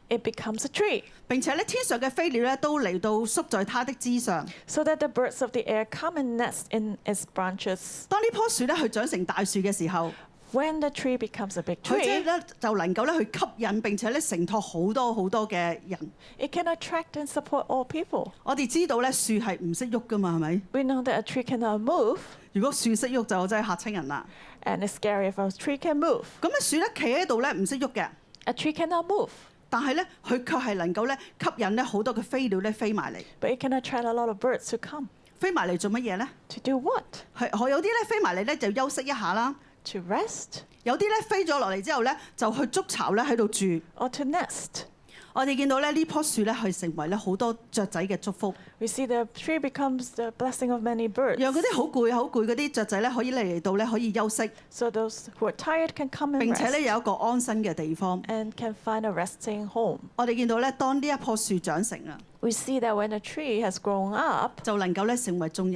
it becomes a tree, 並且咧天上嘅飛鳥咧都嚟到宿在它的枝上。 so that the birds of the air come and nest in its branches. 當呢棵樹咧去長成大樹嘅時候， When the tree becomes a big 佢即係 tree, 咧就能夠咧去吸引並且咧承托好多嘅人。 it can attract and support all people. 我哋知道咧樹係唔識喐噶嘛，係咪？ We know that a tree cannot move, 如果樹識喐就真係嚇親人啦。 and it's scary if a tree can move. 咁咧樹咧企喺度咧唔識喐嘅， A tree cannot move, 但係咧佢卻係能夠咧吸引咧好多嘅飛鳥咧飛埋嚟。 but it can attract a lot of birds to come. 飛埋嚟做乜嘢咧？ To do what? 係有啲咧飛埋嚟咧就休息一下啦， To rest 有啲咧飛咗落嚟之後咧就去築巢咧喺度住。 or to nest. 我哋見到咧呢棵樹咧係成為咧好多雀仔嘅祝福， We see the tree becomes the blessing of many birds. 讓嗰啲好攰嗰啲雀仔咧可以嚟到咧可以休息， So those who are tired can come and 並且咧 rest 有一個安身嘅地方。 and can find a resting home. 我哋見到咧當呢一棵樹長成啦， We see that when a tree has grown up, 就能夠咧成為眾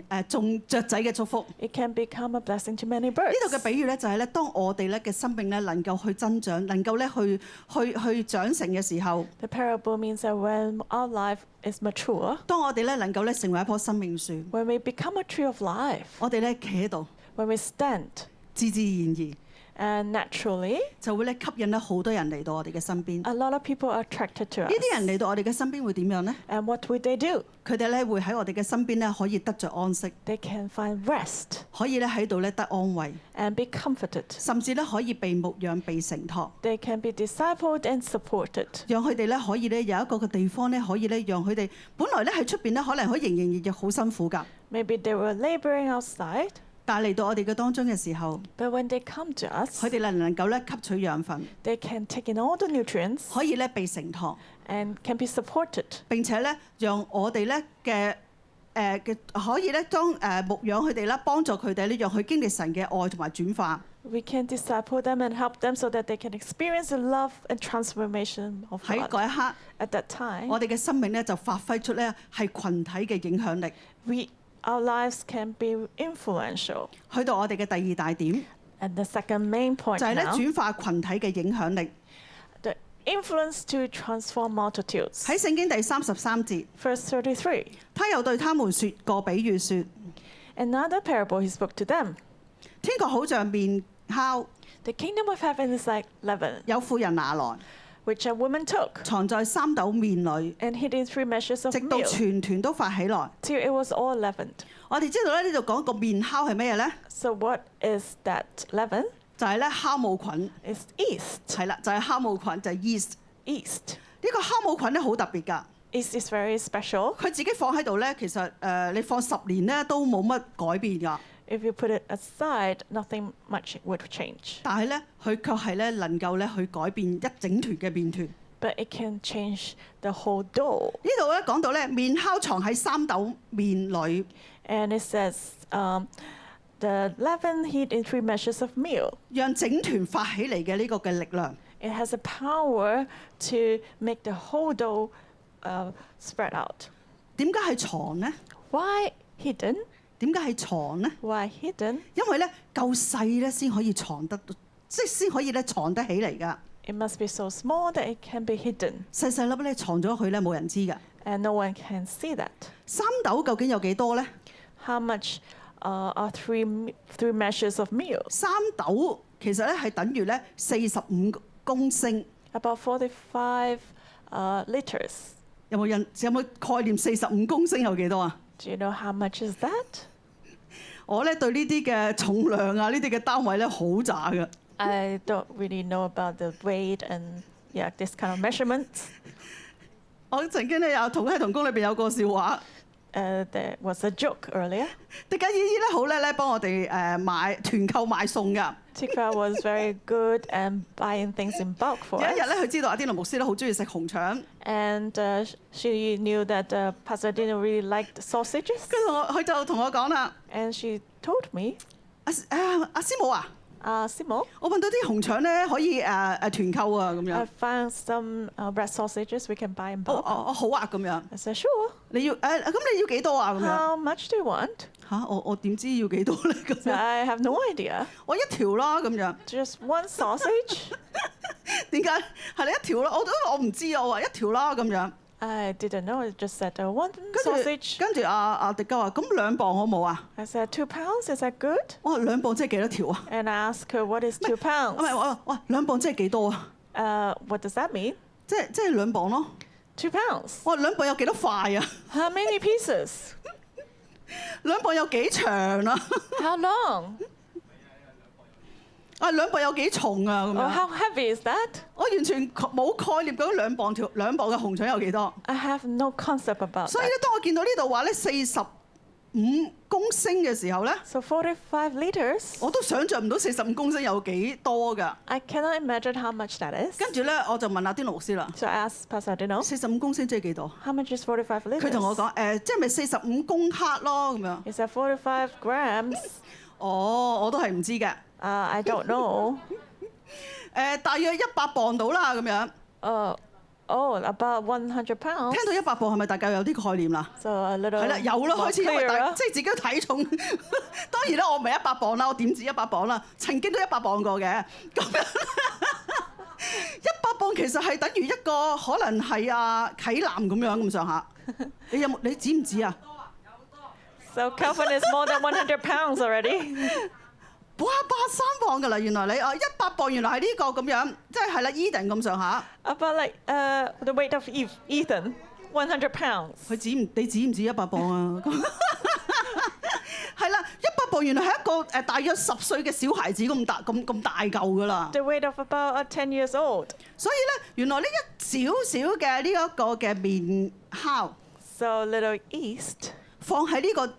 雀仔嘅祝福。 it can become a blessing to many 呢 birds. 度嘅比喻咧就係咧，當我哋咧嘅生命咧能夠去增長，能夠咧去長成嘅時候， The parable means that when our life is mature, 當我哋咧能夠咧成為一棵生命樹， when we become a tree of life, 我哋咧企喺度， when we stand, 自自然然 and naturally, 就會咧吸引咧好多人嚟到我哋嘅身邊。呢 a lot of people are attracted to 啲人 us. 嚟到我哋嘅身邊會點樣呢？ And what would they do? 佢哋咧會喺我哋嘅身邊咧可以得着安息， They can find rest 可以咧喺度咧得安慰， and be comforted. 甚至咧可以被牧養、被承托， They can be discipled and supported. 讓佢哋咧可以咧有一個嘅地方咧可以咧讓佢哋本來咧喺出邊咧可能可以營營役役好辛苦㗎， Maybe they were laboring outside, 但係嚟到我哋嘅當中嘅時候， but when they come to us, 佢哋能夠咧吸取養分， they can take in all the nutrients 可以咧被承托， and can be supported. 並且咧讓我哋咧嘅可以咧當牧養佢哋啦，幫助佢哋咧，讓佢經歷神嘅愛同埋轉化。We can disciple them and help them so that they can experience the love and transformation of 喺 God. 嗰一刻， At that time, 我哋嘅生命咧就發揮出咧係群體嘅影響力。our lives can be influential. 去到我哋嘅第二大點， And the second main point 就係咧 now, 轉化群體嘅影響力。 the influence to transform multitudes. 喺聖經第33節， Verse 33. 他又對他們說個比喻說： Another parable he spoke to them. 天國好像麵酵， The kingdom of heaven is like leaven, 有婦人拿來， which a woman took 藏在3斗麵裏， and hid in 3 measures of 直到 meal 全團都發起來。 till it was all leavened. 我哋知道咧，呢度講個麵酵係咩嘢咧？ So what is that leaven? 就係咧酵母菌， It's yeast. 係啦，就係酵母菌，就係 yeast。 Yeast. 呢個酵母菌咧好特別㗎， Yeast is very special. 佢自己放喺度咧，其實你放10年咧都冇乜改變㗎。 If you put it aside, nothing much would change. 但係咧，佢卻係咧能夠咧去改變一整團嘅麵團。 But it can change the whole dough. 呢度咧講到咧，麵酵藏喺3斗麵裏， And it says, the leaven hid in 3 measures of meal. 讓整團發起嚟嘅呢個嘅力量。 It has the power to make the whole dough spread out. 點解係藏呢？ Why hidden? 點解係藏呢？ Why hidden? 因為咧夠細咧先可以藏得，即係先可以咧藏得起嚟㗎。 It must be so small that it can be hidden. 細細粒咧藏咗佢咧冇人知㗎。 And no one can see that. 3斗究竟有幾多咧？ How much are 3 measures of meal? 3斗其實咧係等於咧45公升。 About 45 liters. 有冇概念45公升有幾多啊？ Do you know how much is that? 我咧對呢啲嘅重量啊，呢啲嘅單位咧好渣㗎。 I don't really know about the weight and this kind of measurements. 我曾經咧有喺同工裏邊有個笑話。 There was a joke earlier. 迪加姨姨咧好叻咧幫我哋買團購買餸㗎。 Tikva was very good at buying things in bulk for 有一日 us. 咧，佢知道阿天奴牧師咧好中意食紅腸， And she knew that Pastor Dino really liked sausages. 跟住佢就同我講啦： And she told me, 阿師母啊， Simo, 我揾到啲紅腸咧可以團購啊咁樣。 I found some red sausages we can buy in 我 bulk. 好啊咁樣。 I said, sure. 咁你要幾多啊咁樣？ How much do you want? 我點知要幾多咧咁 So 樣？ I have no idea. 我一條啦咁樣。 Just 1 sausage? 點解係你一條啦？我唔知啊，我話一條啦咁樣。 I didn't know. I just said 1跟住 sausage. 跟住阿迪加話：咁2磅好冇啊？ I said 2 pounds. Is that good? 我話2磅即係幾多條啊？ And I asked her, what is 2 唔 pounds? 係我話2磅即係幾多啊？ What does that mean? 即係2磅咯。 2 pounds. 我話2磅有幾多塊啊How many pieces? ？2磅有幾長啊？ How long? 2磅有幾重啊？咁 Or 樣 how heavy is that? 我完全冇概念，究竟2磅嘅紅腸有幾多？ I have no concept about 所以咧 that. 當我見到呢度話咧45公升嘅時候咧， So 45 liters? 我都想像唔到45公升有幾多㗎。 I cannot imagine how much that is. 跟住咧我就問阿天奴牧師啦 So I asked Pastor Dino, ，45公升即係幾多？ how much is 45佢同我 liters? 講即係咪45公克咯咁樣？ Is that 45 grams? 我都係唔知嘅。 I don't know. 大約100磅到啦咁樣。 About 100 pounds. 聽到100磅係咪大家有啲概念啦？ So a little 係啦，有啦， more 開始因為 clearer. 即係自己體重。當然啦，我唔係100磅啦，我點止100磅啦？曾經都100磅過嘅。咁樣100磅其實係等於一個可能係啟南咁樣咁上下。你知唔知啊？ So Calvin is more than 100 pounds already. 哇，83磅㗎啦！原來你100磅原來係呢個咁樣，即係啦，Eden 咁上下。 About like the weight of Ethan, 100 pounds. 你知唔知100磅啊？係啦，100磅原來係一個大約10歲嘅小孩子咁大嚿㗎啦。 The weight of about 10 years old. 所以咧，原來呢一少少嘅呢一個嘅麵酵， So little yeast 放喺呢個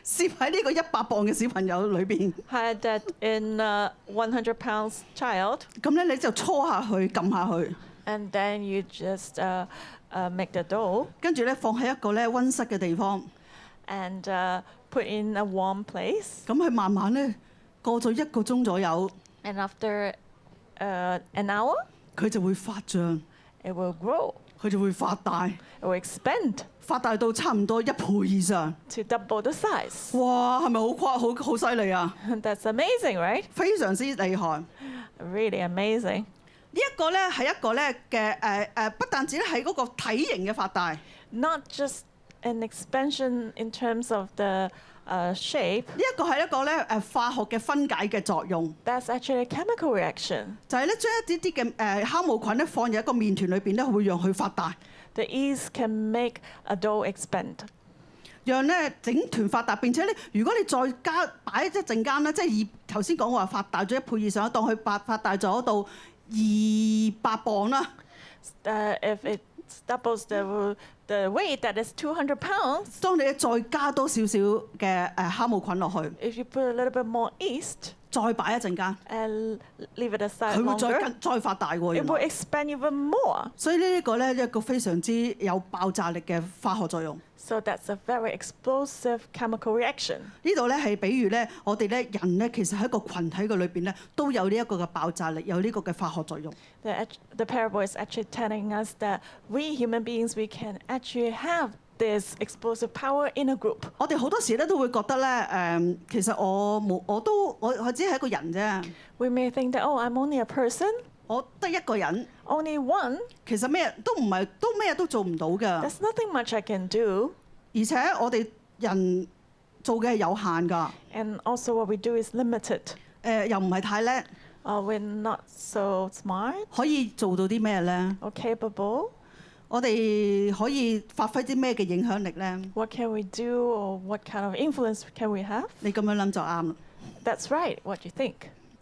攝喺呢個100磅嘅小朋友裏邊， had that in 100 pounds child, 咁咧你就搓下去，撳下去， and then you just make the dough, 跟住咧放喺一個咧溫室嘅地方， and put in a warm place. 咁佢慢慢咧過咗1個鐘左右， And after an hour, 佢就會發脹， it will grow. 佢就會發大， It will expand 發大到差唔多1倍以上。 to double the size. 哇，係咪好犀利啊？ That's amazing, right? 非常之厲害。 Really amazing. 呢一個咧係一個咧嘅不但止咧係嗰個體型嘅發大， Not just an expansion in terms of the shape. 呢一個係一個咧化學嘅分解嘅作用， That's actually a chemical reaction. 就係咧將一啲啲嘅酵母菌咧放入一個麵團裏邊咧，會讓佢發大， The yeast can make a dough expand. 讓咧整團發大。並且咧，如果你再擺一陣間咧，即係以頭先講話發大咗1倍以上，當佢發大咗到200磅啦。 If it doubles the weight, that is 200 pounds. 當你再加多少少嘅酵母菌落去， If you put a little bit more yeast 再擺一陣間， and leave it aside 佢會 longer, 再發大喎。原 it will 來 expand even more. 所以呢一個咧一個非常之有爆炸力嘅化學作用。 So that's a very explosive chemical reaction. 呢度咧係比喻咧，我哋咧人咧其實喺一個群體嘅裏邊咧，都有呢一個嘅爆炸力，有呢個嘅化學作用。 The parable is actually telling us that we human beings, we can actually have this explosive power in a group. 我哋好多時咧都會覺得咧其實我只係一個人啫， We may think that, oh, I'm only a person, 我得一個人， only one. 其實咩都做唔到㗎。 There's nothing much I can do. 而且我哋人做嘅係有限㗎， And also what we do is limited. 又唔係太叻， We're not so smart 可以做到啲咩咧？ or capable. 我哋可以發揮啲咩嘅影響力咧？ What can we do or what kind of influence can we have? 你咁樣諗就啱啦， That's right, what you think.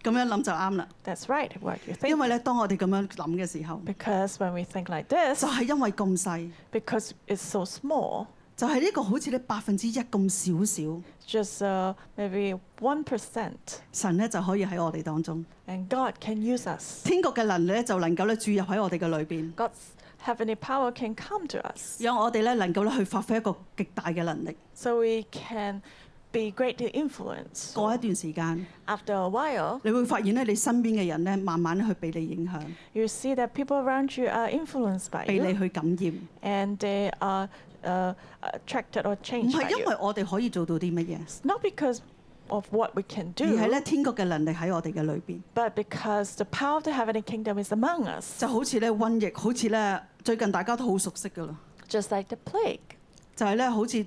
咁樣諗就啱啦。 That's right, what you 因 think. 為咧，當我哋咁樣諗嘅時候， Because when we think like this, 就係因為咁細， because it's so small, 就係呢個好似咧1%咁少少， just maybe 1%, 神咧就可以喺我哋當中， and God can use us. 天國嘅能力咧就能夠咧注入喺我哋嘅裏邊， God's heavenly power can come to us, 讓我哋咧能夠咧去發揮一個極大嘅能力。 so we can be greatly influenced. 過一段時間， After a while, 你會發現咧，你身邊嘅人咧慢慢去被你影響， you see that people around you are influenced by 被你 you, 去感染。 and they are attracted or 唔 changed 係 by 因 you. 為我哋可以做到啲乜嘢， It's not because of what we can 而係 do, 咧天國嘅能力喺我哋嘅裏邊， but because the power of the heavenly kingdom is among us, 就好似咧瘟疫，好似咧最近大家都好熟悉噶啦， just like the plague 就係咧好似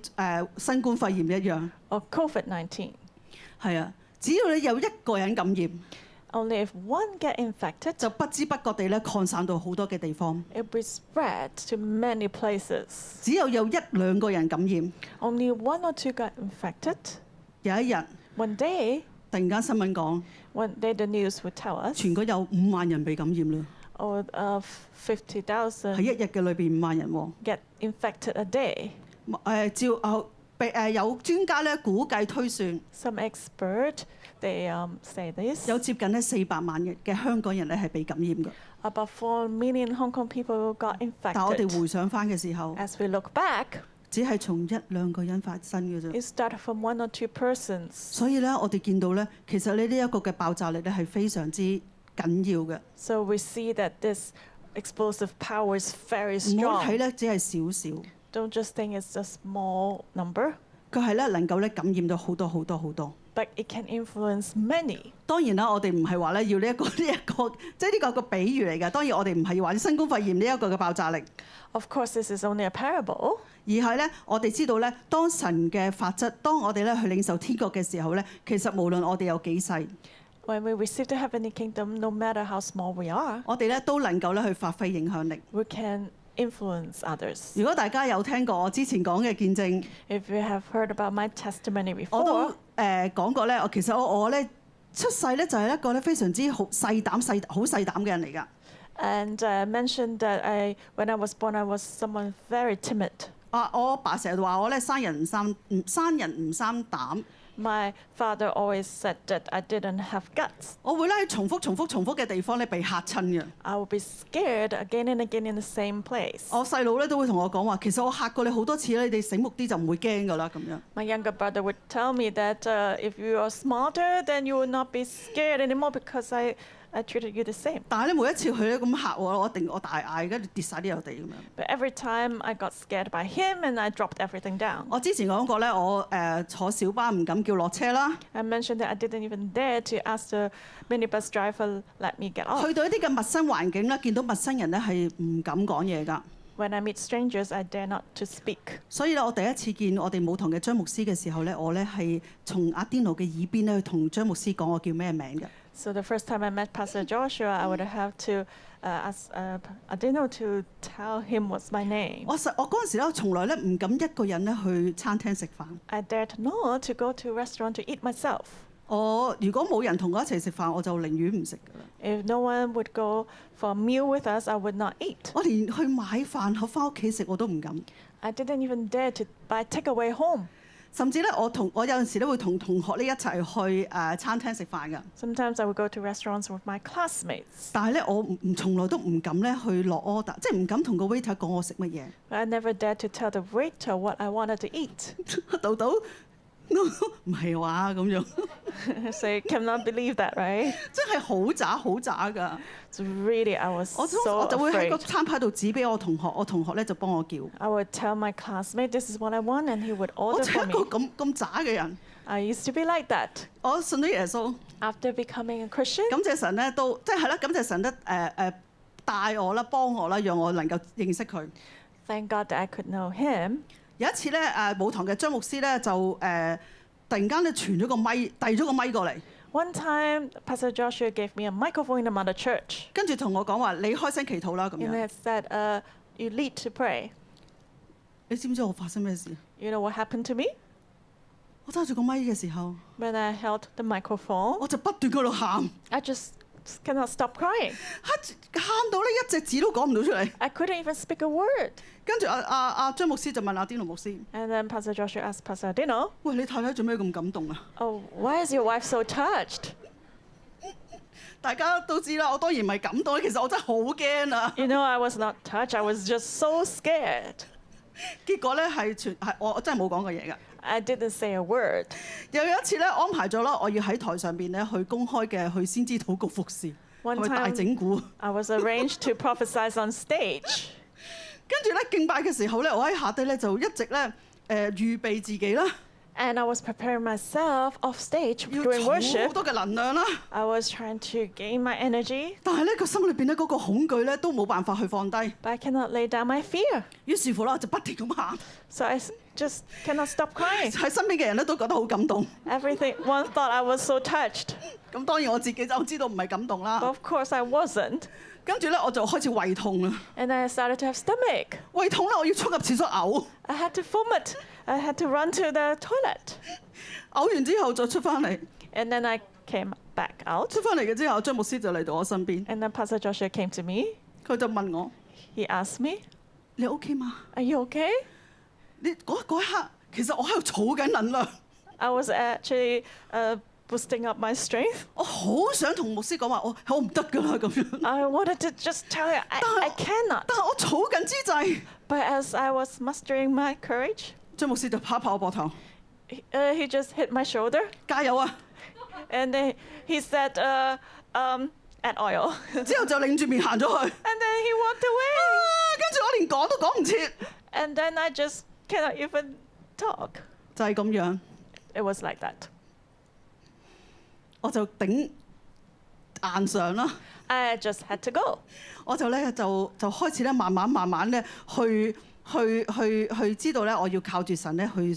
新冠肺炎一樣， or COVID-19. 係啊，只要你有一個人感染， Only if one get infected, 就不知不覺地咧擴散到好多嘅地方。 it will spread to many places. 只有1-2個人感染， Only one or two got infected. 有一日 One day, 突然間新聞講， one day the news would tell us, 全國有5萬人被感染啦， oh, 喺 50,000 一日嘅裏邊5萬人喎。 get infected a day. 有專家咧估計推算， Some expert, they say this, 有接近咧400萬人嘅香港人咧係被感染嘅。 about 4 million Hong Kong people got 但我哋 infected. 回想翻嘅時候， As we look back, 只係從1-2個人發生嘅啫。 it started from 1 or 2 persons. 所以咧，我哋見到咧，其實呢一個嘅爆炸力咧係非常之緊要嘅。 So we see that this explosive power is very 唔好睇 strong. 咧，只係少少， Don't just think it's a small number, 佢係咧能夠咧感染到好多好多好多。 but it can influence many. 當然啦，我哋唔係話咧要呢一個即係呢個個比喻嚟㗎。當然我哋唔係要話新冠肺炎呢一個嘅爆炸力， Of course, this is only a parable, 而係咧我哋知道咧，當神嘅法則，當我哋咧去領受天國嘅時候咧，其實無論我哋有幾細， when we receive the heavenly kingdom, no matter how small we are, 我哋咧都能夠咧去發揮影響力。 we can influence others. 如果大家有聽過我之前講嘅見證， If you have heard about my testimony 我都 before, 講過咧，其實我咧出世咧就係一個咧非常之好細膽嘅人嚟㗎。 and mentioned that when I was born, I was someone very timid. 我爸成日話我咧生人唔生膽。My father always said that I didn't have guts. 我會咧喺重複嘅地方咧被嚇親嘅。I would be scared again and again in the same place. 我細佬咧都會同我講話，其實我嚇過你好多次咧，你哋醒目啲就唔會驚㗎啦咁樣。My younger brother would tell me that if you are smarter, then you will not be scared anymore because I treated you the same. 但係咧每一次佢咧咁嚇我大嗌，跟住跌晒啲有地咁樣。But every time I got scared by him and I dropped everything down. 我之前講過咧，我坐小巴唔敢叫落車啦。I mentioned that I didn't even dare to ask the minibus driver let me get off. 去到一啲嘅陌生環境咧，見到陌生人咧係唔敢講嘢㗎。When I meet strangers, I dare not to speak. 所以咧，我第一次見我哋舞堂嘅張牧師嘅時候咧，我咧係從阿甸奴嘅耳邊咧去同張牧師講我叫咩名嘅。So the first time I met Pastor Joshua, I would have to ask Adino to tell him what's my name. 我嗰陣時咧，從來咧唔敢一個人咧去餐廳食飯。I dared not to go to a restaurant to eat myself. 如果冇人同我一齊食飯，我就寧願唔食㗎啦。If no one would go for a meal with us, I would not eat. 我連去買飯盒翻屋企食我都唔敢。I didn't even dare to buy takeaway home. 甚至咧，我有陣時咧會同同學呢一齊去餐廳食飯㗎。Sometimes I would go to restaurants with my classmates. 但係咧，我從來都唔敢咧去落 order，即係唔敢同個 waiter 講我食乜嘢。But I never dared to tell the waiter what I wanted to eat. 豆豆唔係話咁樣。So you cannot believe that, right? 真係好渣㗎。So really, I was 我 so 就會喺個 afraid. 餐牌度指俾我同學，我同學咧就幫我叫。 I would tell my classmate this is what I want, and he would 我 order 就 for 係一個 me. 咁渣嘅人。I used to be like that. 我信咗耶穌， After becoming a Christian, 感謝神咧都即係啦，感謝神咧帶我啦，幫我啦，讓我能夠認識佢。 thank God that I could know him. 有一次咧舞堂嘅張牧師咧就突然間咧傳咗個咪，遞咗個咪過嚟， One time, Pastor Joshua gave me a microphone in the mother church, 跟住同我講話：你開聲祈禱啦咁 and 樣。 it said, "You lead to pray." 你知唔知我發生咩事？ You know what happened to me? 我揸住個咪嘅時候， When I held the microphone, 我就不斷喺度喊， I just cannot stop crying. 喊到咧一隻字都講唔到出嚟。 I couldn't even speak a word. 跟住張牧師就問阿甸奴牧師： And then Pastor Joshua asked Pastor Adino, 喂，你太太做咩咁感動啊？ "Oh, why is your wife so touched?" 大家都知啦，我當然唔係感動，其實我真係好驚啊！ You know, I was not touched. I was just so scared. 結果咧係我真係冇講過嘢㗎。 I didn't say a word. 又有一次咧安排咗啦，我要喺台上邊咧去公開嘅去先知禱告服侍，係 One 咪大 time 整蠱？ I was arranged to prophesy on stage. 跟住咧敬拜嘅時候咧，我喺下低咧就一直咧預備自己啦， And I was preparing myself off stage 要 during 儲好 worship. 多嘅能量啦。 I was trying to gain my energy, 但係咧個心裏邊咧嗰個恐懼咧都冇辦法去放低， but I cannot lay down my fear. 於是乎啦，我就不斷咁喊， So I just cannot stop crying. 喺身邊嘅人咧都覺得好感動。 One thought I was so touched. 咁當然我自己就知道唔係感動 But 啦。 of course I wasn't. 跟住咧我就開始胃痛啦， And I started to have stomach. 胃痛咧我要衝入廁所嘔， I had to vomit. I had to run to the toilet. 嘔完之後再出翻嚟， And then I came back out. 出翻嚟嘅之後，張牧師就嚟到我身邊， And then Pastor Joshua came to me. 佢就問我： He asked me, 你 OK 嗎？ "Are you okay?" 你嗰一刻其實我喺度儲緊能量， I was actually boosting up my strength. 我好想同牧師講話，我唔得㗎啦咁樣。 I wanted to just tell you, I cannot. 但係我儲緊之際， But as I was mustering my courage, 張牧師就拍我膊頭， he just hit my shoulder. 加油啊！ And then he said, "Add oil." 之後就擰住面行咗去， And then he walked away. 跟住我連講都講唔切， And then I just cannot even talk. 就係咁樣， It was like that. 我就頂硬上啦。 I just had to go. 我就開始咧，慢慢咧去知道咧，我要靠住神咧去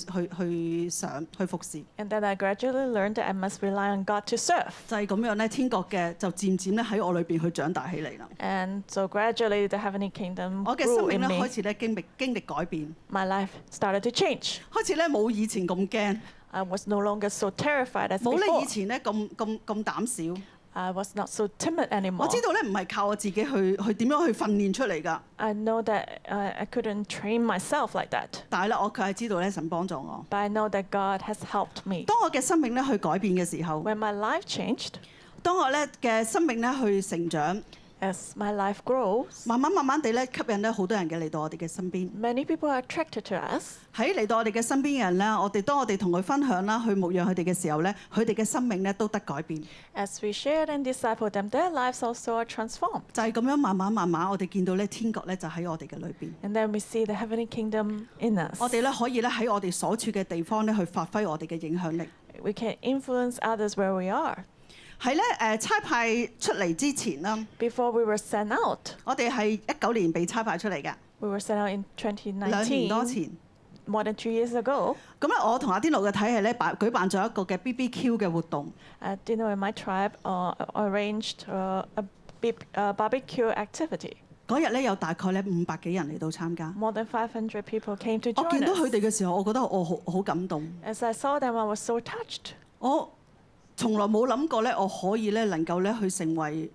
上去服侍。 And then I gradually learned that I must rely on God to serve. 就係咁樣咧，天國嘅就漸漸咧喺我裏邊去長大起嚟啦。 And so gradually the heavenly kingdom 我嘅生 grew 命 in 咧 me. 開始咧經歷改變， My life started to change. 開始咧冇以前咁驚， I was no longer so terrified as 冇咧以 before. 前咧咁膽小。I was not so timid anymore. 我知道咧唔係靠我自己去點樣去訓練出嚟㗎， I know that I couldn't train myself like that. 但係咧我卻係知道咧神幫助我。 But I know that God has helped me. 當我嘅生命咧去改變嘅時候， When my life changed, 當我咧嘅生命咧去成長， as my life grows, 慢慢地咧吸引咧好多人嘅嚟到我哋嘅身邊。 many people are attracted to us. 喺嚟到我哋嘅身邊嘅人咧，當我哋同佢分享啦，去牧養佢哋嘅時候咧，佢哋嘅生命咧都得改變。 As we shared and discipled them, their lives also are transformed. 就係咁樣慢慢，我哋見到咧天國咧就喺我哋嘅裏邊。 And then we see the heavenly kingdom in us. 我哋咧可以咧喺我哋所處嘅地方咧去發揮我哋嘅影響力。 We can influence others where we are. 喺咧差派出嚟之前啦， Before we were sent out, 我哋係19年被差派出嚟嘅， we were sent out in 2年多 2019, 前。 more than 2 years ago. 咁咧，我同阿天路嘅體系咧舉辦咗一個嘅 BBQ 嘅活動。 Dino and my tribe arranged a barbecue activity. 嗰日咧有大概咧500幾人嚟到參加。 More than 500 people came to 我 join 見到佢 us. 哋嘅時候，我覺得我好感動。 As I saw them, I was so touched. 我從來冇諗過咧，我可以咧能夠咧去成為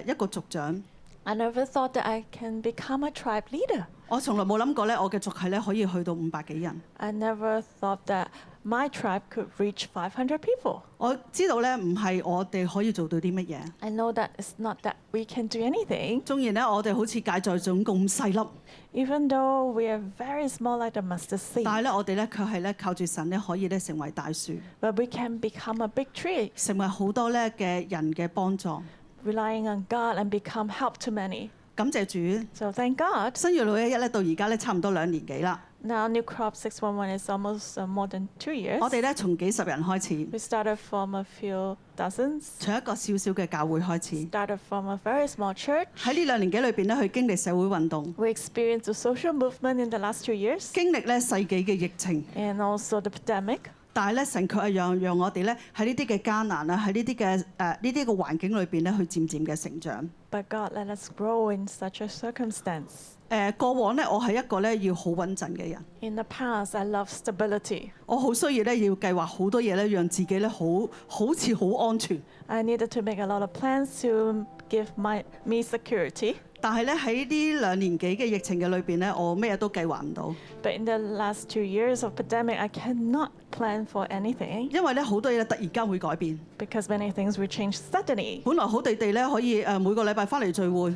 一個族長。 I never thought that I can become a tribe leader. 我從來冇諗過咧，我嘅族系咧可以去到500幾人。 I never thought that my tribe could reach 500 people. 我知道咧唔係我哋可以做到啲乜嘢。 I know that it's not that we can do anything. 縱然咧我哋好似芥菜種咁細粒， Even though we are very small like the mustard seed, 但係咧我哋咧卻係咧靠住神咧可以咧成為大樹， but we can become a big tree, 成為好多咧嘅人嘅幫助。 relying on God and become help to many. 感謝主。 So thank God. 新銳611咧到而家咧差唔多2年幾啦。 Now New Crop 611 is almost more than 2 years. 我哋咧從幾十人開始， We started from a few dozens, 從一個小小嘅教會開始。 started from a very small church. 喺呢2年幾裏邊咧，去經歷社會運動， We experienced a social movement in the last 2 years 經歷咧世紀嘅疫情。 and also the pandemic. 但係咧，神卻係讓我哋咧喺呢啲嘅艱難啊，喺呢啲嘅環境裏邊咧，去漸漸嘅成長。 But God let us grow in such a circumstance. 過往咧，我係一個咧要好穩陣嘅人， In the past, I love stability. 我好需要咧要計劃好多嘢咧，讓自己咧好似好安全。 I needed to make a lot of plans to give me security. 但係咧喺呢2年幾嘅疫情嘅裏邊咧，我咩嘢都計劃唔到， But in the last 2 years of pandemic, I cannot plan for anything 因為咧好多嘢突然間會改變。 because many things will change suddenly. 本來好地地咧可以每個禮拜翻嚟聚會，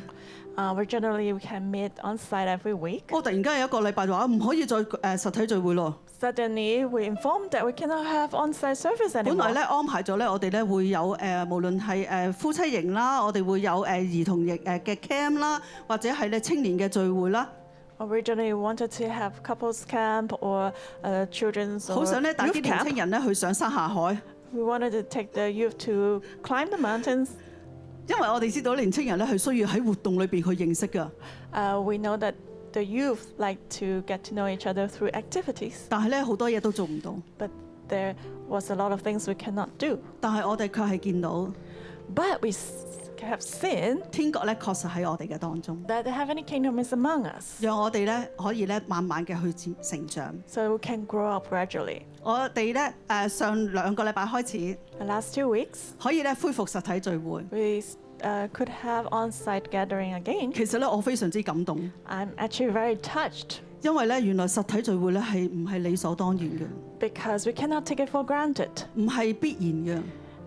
Originally, we can meet on site every week. 我突然間有一個禮拜就話唔可以再實體聚會咯。 Suddenly, we informed that we cannot have on-site service 本來 anymore. 咧安排咗咧，我哋咧會有無論係夫妻營啦，我哋會有兒童營嘅 camp 啦，或者係咧青年嘅聚會啦。 Originally, we wanted to have couples camp or children's 好 or 想咧帶 youth 啲年 camp. 青人咧去上山下海， We wanted to take the youth to climb the mountains. 因為我哋知道年青人咧係需要喺活動裏邊去認識㗎。 We know that the youth like to get to know each other through activities. 但係咧好多嘢都做唔到， But there was a lot of things we cannot do. 但係我哋卻係見到 But we have seen 天國咧確實喺我哋嘅當中， that the heavenly kingdom is among us. 讓我哋咧可以咧慢慢嘅去成長。 So we can grow up gradually. 我哋咧上2個禮拜開始 The last 2 weeks, 可以咧恢復實體聚會， we could have on-site gathering again. 其實咧我非常之感動， I'm actually very touched 因為咧原來實體聚會咧係唔係理所當然嘅， because we cannot take it for granted. 唔係必然嘅，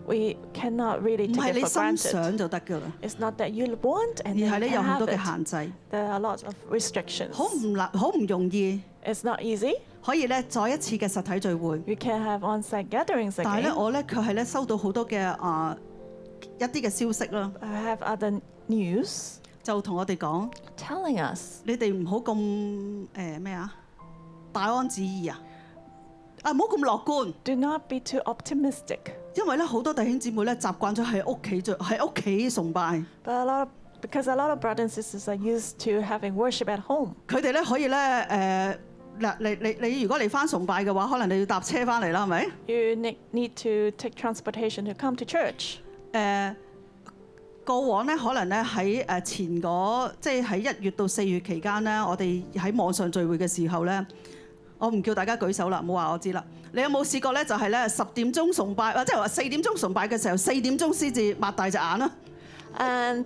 We cannot really 唔係 take 你 it for 心 granted. 想就得㗎啦， It's not that you want 而 and 係 then 咧 you 有好 have 多嘅 it. 限制， There are lots of restrictions. 好唔容易 It's not easy. 可以咧再一次嘅實體聚會， We can have on-site gatherings 但係咧 again. 我咧卻係咧收到好多嘅一啲嘅消息啦， I have other news 就同我哋講， telling us 你哋唔好咁咩啊大安旨意啊，唔好咁樂觀。 do not be too optimistic. 因為咧好多弟兄姊妹咧習慣咗喺屋企崇拜， But because a lot of brothers and sisters are used to having worship at home. 佢哋咧可以咧你如果嚟翻崇拜嘅話，可能你要搭車翻嚟啦，係咪？ You need to take transportation to come to church. 過往咧可能咧喺即係喺1月到4月期間咧，我哋喺網上聚會嘅時候咧，我唔叫大家舉手啦，唔好話我知啦。你有冇試過咧？就係咧10點鐘崇拜，或者話4點鐘崇拜嘅時候，4點鐘先至擘大隻眼啊？And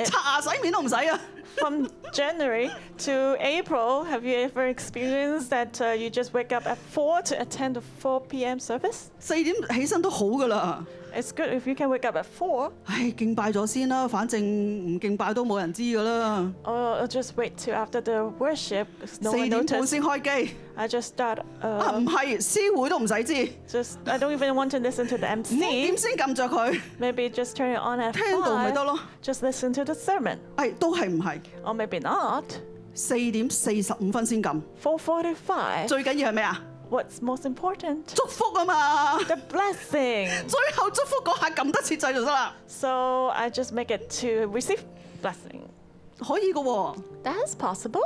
刷牙洗面都唔使啊！ From January to April, have you ever experienced that you just wake up at 4 to attend the 4 p.m. service? 4點起身都好噶啦。It's good if you can wake up at 4. 唉，敬拜咗先啦，反正唔敬拜都冇人知噶啦。Or just wait till after the worship. No one 4點半 notice. 先開機。I just start. 唔係，司會都唔使知。Just I don't even want to listen to the 5點 MC. 先撳着佢， Maybe just turn it on at 聽到咪得 5. 咯。Just listen to the sermon. 都係唔係？Or maybe not. 4點45分先撳。4:45. 最緊要係咩啊？ What's most important? 祝福啊嘛！ The blessing. 最後祝福嗰下撳得切掣就得啦。So I just make it to receive blessing. 可以嘅喎。That is possible.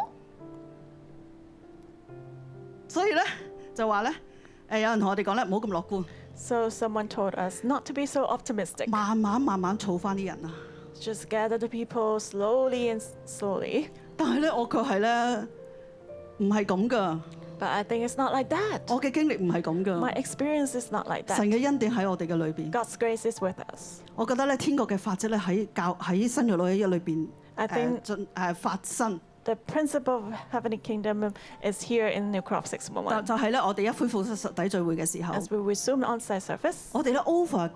所以咧就話咧，有人同我哋講咧，唔好咁樂觀， So someone told us not to be so optimistic. 慢慢儲翻啲人啊。 Just gather the people slowly and slowly. 但係咧，我卻係咧唔係咁噶。 But I think it's not like that. 我嘅經歷唔係咁 My 噶。 experience is not like 神 that. 嘅恩典喺我哋嘅裏邊。 God's grace is with us. 我覺得咧，天國嘅法則咧喺新約611裏邊 I think 發生。 the principle of heavenly kingdom is here in New Crop 就 611. 就係咧，我哋一恢復實體聚會嘅時候， As we resume the on-site service, 我哋咧 over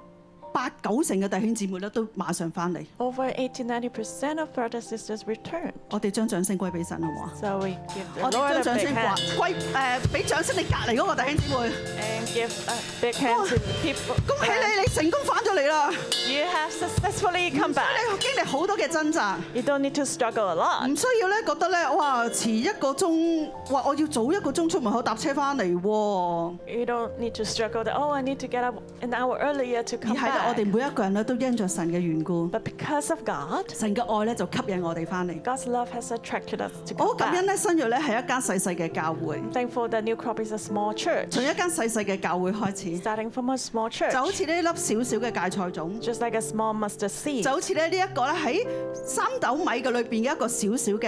8-9成嘅弟兄姊妹咧都馬上翻嚟。 over 80-90% of brothers and sisters return. 我哋將掌聲歸俾神，好唔好啊？ So we give the 我哋 Lord 將 a 掌 big 聲 hand 俾掌聲你隔離嗰個弟兄姊妹。 and give a big hand to the people. 恭喜你，你成功翻咗嚟啦！ You have successfully come back. 你經歷好多嘅掙扎， You don't need to struggle a lot. 唔需要咧覺得咧，哇遲1個鐘，哇我要早1個鐘出門口搭車翻嚟喎。 You don't need to struggle that, oh, I need to get up an hour earlier to 而 come 係咧，我 back. 哋每一個人咧都因着神嘅緣故， But because of God, 神嘅愛咧就吸引我哋翻嚟。 God's love has attracted us to 我好 come 感恩 back. 咧，新約咧係一間細細嘅教會， I'm thankful that New Crop is a small church. 從一間細細嘅教會開始， Starting from a small church, 就好似呢粒小小嘅芥菜種， just like a small mustard seed. 就好似咧呢一個咧喺3斗米嘅裏邊嘅一個小小嘅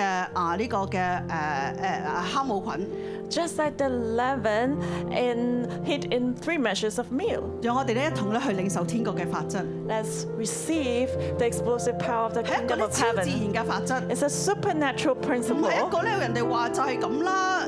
呢個嘅酵母菌， Just like the leaven hid in 3 measures of meal. 讓我哋咧一同咧去領受天國嘅法則， Let's receive the explosive power of the 係一個 kingdom 咧 of 超自 heaven. 然嘅法則， It's a supernatural 唔 principle. 係一個咧人哋話就係咁啦，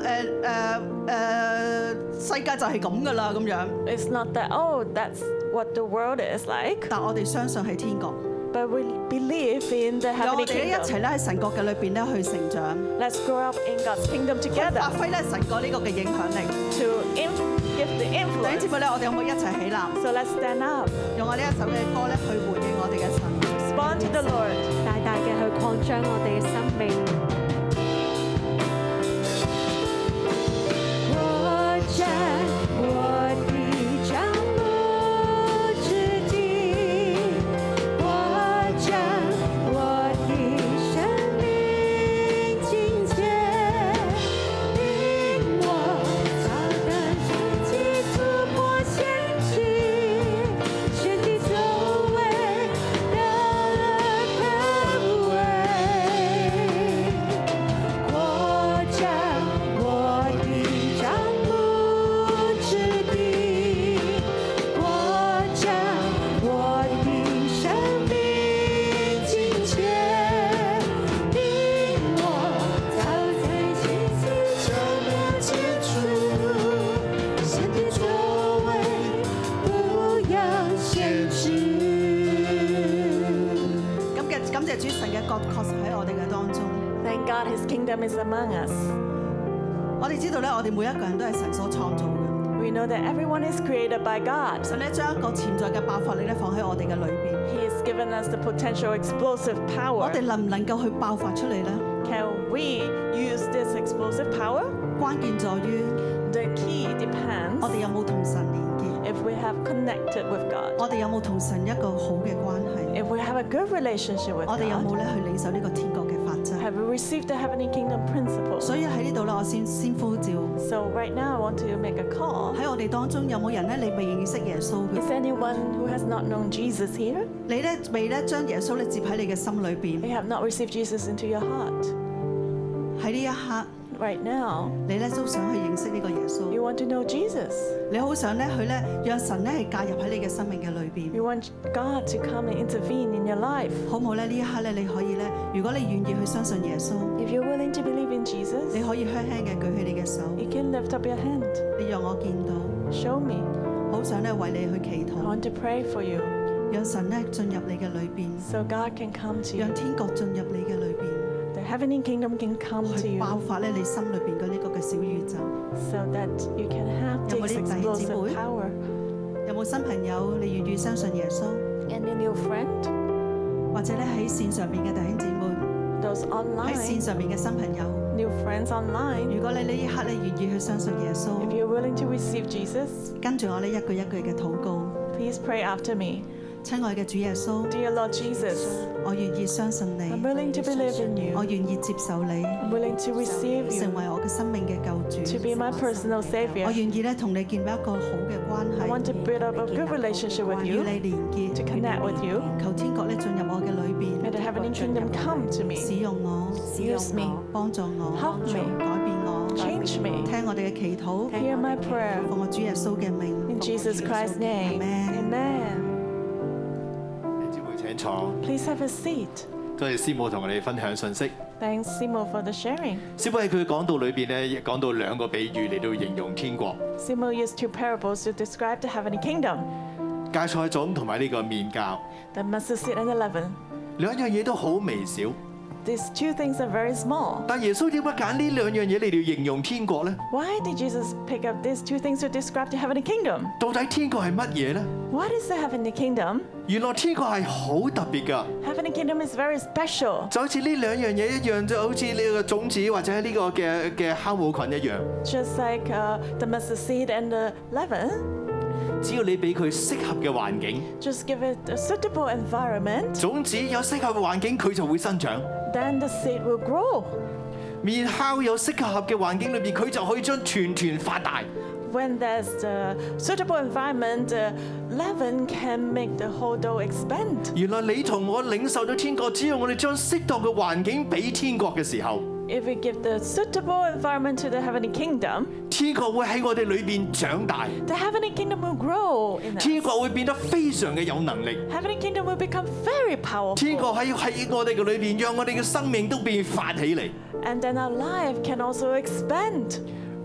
世界就係咁噶啦咁樣， It's not that, oh, that's what the world is like. 但我哋相信係天國， But we believe in the 讓我 heavenly 哋咧一 kingdom. 齊咧喺神國嘅裏邊咧去成長， Let's grow up in God's kingdom 去 together 發揮咧神國呢個嘅影響力。 to give the 弟兄姊 influence. 妹咧，我哋可唔可以一齊起立， So let's stand up, 用我呢一首嘅歌咧去回應我哋嘅神？ respond to the Lord. 大大嘅去擴張我哋嘅生命。我站我的帐幕之地，我站我的生命境界，令我找到自己突破限制，神的作为让人看为，扩展我的帐幕之地，扩展我的生命境界，令我走在奇迹中的接触，神的作为不要限制。感謝主，神嘅國確實喺我哋嘅當中。 Thank God His kingdom is among us. 我哋知道咧，我哋每一個人都係神所創造嘅。 We know that everyone is created by God. 神咧將一個潛在嘅爆發力咧放喺我哋嘅裏邊， He has given us the potential explosive 我 power. 哋能唔能夠去爆發出嚟咧？ Can we use this explosive power? 關鍵在於 The key depends 我哋有冇同神連結， if we have connected with God. 我哋有冇同神一個好嘅關係， If we have a good relationship with 我哋有冇 God. 咧去領受呢個天國嘅法則？ Have we received the heavenly kingdom principles? 所以喺呢度咧，我先呼召 So right now I want to make a call. 喺我哋當中有冇人咧？你未認識耶穌 Is 嘅？ anyone who has not known Jesus here? 你咧未咧將耶穌咧接喺你嘅心裏邊？ You have not received Jesus into your heart. 喺呢一刻， right now, 你咧都想去認識呢個耶 you 穌， want to know Jesus. 你好想咧去咧讓神咧係介入喺你嘅生命嘅裏邊， You want God to come and intervene in your life. 好唔好咧？呢一刻咧你可以咧，如果你願意去相信耶穌， If you're willing to believe in 你 Jesus, 可以輕輕嘅舉起你嘅手， you can lift up your hand. 你讓我見到， Show me. 好想咧為你去祈 I 禱， want to pray for you 讓神咧進入你嘅裏邊， so God can come to you. 讓天國進入你嘅裏邊， The heavenly kingdom can come to 去 you 爆發咧你心裏邊嘅呢個嘅小宇宙。 so that you can have 有冇 this 啲弟兄姊 explosive 妹？ power. 有冇新朋友你願意相信耶穌， And a new friend, 或者咧喺線上面嘅弟兄姊妹， those 喺線 online, 上面嘅新朋友， new friends online. 如果你呢一刻咧願意去相信耶 If 穌， you're willing to receive Jesus, 跟住我呢一句一句嘅禱告。 please pray after me. 親愛嘅主耶穌， Dear Lord Jesus, 我願意相信 I'm 你， willing to believe in 我 you. 願意接受你， I'm willing to receive 成 you 為我嘅生命嘅救 to 主。 be my personal 我 savior. 願意咧同你建立一個好嘅關 I want 係， to build up a good relationship with 與 you, 你連 to 結。 connect with you. 求天國咧進入我嘅裏 May 邊， the heavenly kingdom come to me, 使用我， use me, 幫助我， Help me 改變我， change me. 聽我哋嘅祈禱， Hear my prayer 奉我主耶穌嘅名。 in Jesus Christ's name. Amen. 姊妹請坐， Please have a seat. 多謝師母同我哋分享信息。 Thanks, Simo, for the sharing. 師母喺佢講道裏邊咧，講到兩個比喻嚟到形容天國， Simo used two parables to describe the heavenly kingdom, 芥菜種同埋呢個麵酵， the mustard seed and the leaven. 兩樣嘢都好微小。 These two things are very small. 但耶穌點解揀呢兩樣嘢嚟到形容天國呢？ Why did Jesus pick up these two things to describe the heavenly kingdom? 到底天國係乜嘢呢？ What is the heavenly kingdom? 原來天國係好特別㗎， Heavenly kingdom is very special. 就好似呢兩樣嘢一樣，就好似呢個種子或者呢個嘅酵母菌一樣。 Just like the mustard seed and the leaven, 只要你俾佢適合嘅環境， just give it a suitable environment, 種子有適合嘅環境，佢就會生長。 then the seed will grow. 麵酵有適合嘅環境裏邊，佢就可以將團團發大。 When there's the suitable environment, the leaven can make the whole dough expand. 原來你同我領受咗天國，只要我哋將適當嘅環境俾天國嘅時候， If we give the suitable environment to the heavenly kingdom, 天國會喺我哋裏邊長大， the heavenly kingdom will grow in us. 天國會變得非常嘅有能力， Heavenly kingdom will become very 天 powerful. 國喺我哋嘅裏邊，讓我哋嘅生命都變發起嚟。 And then our life can also expand.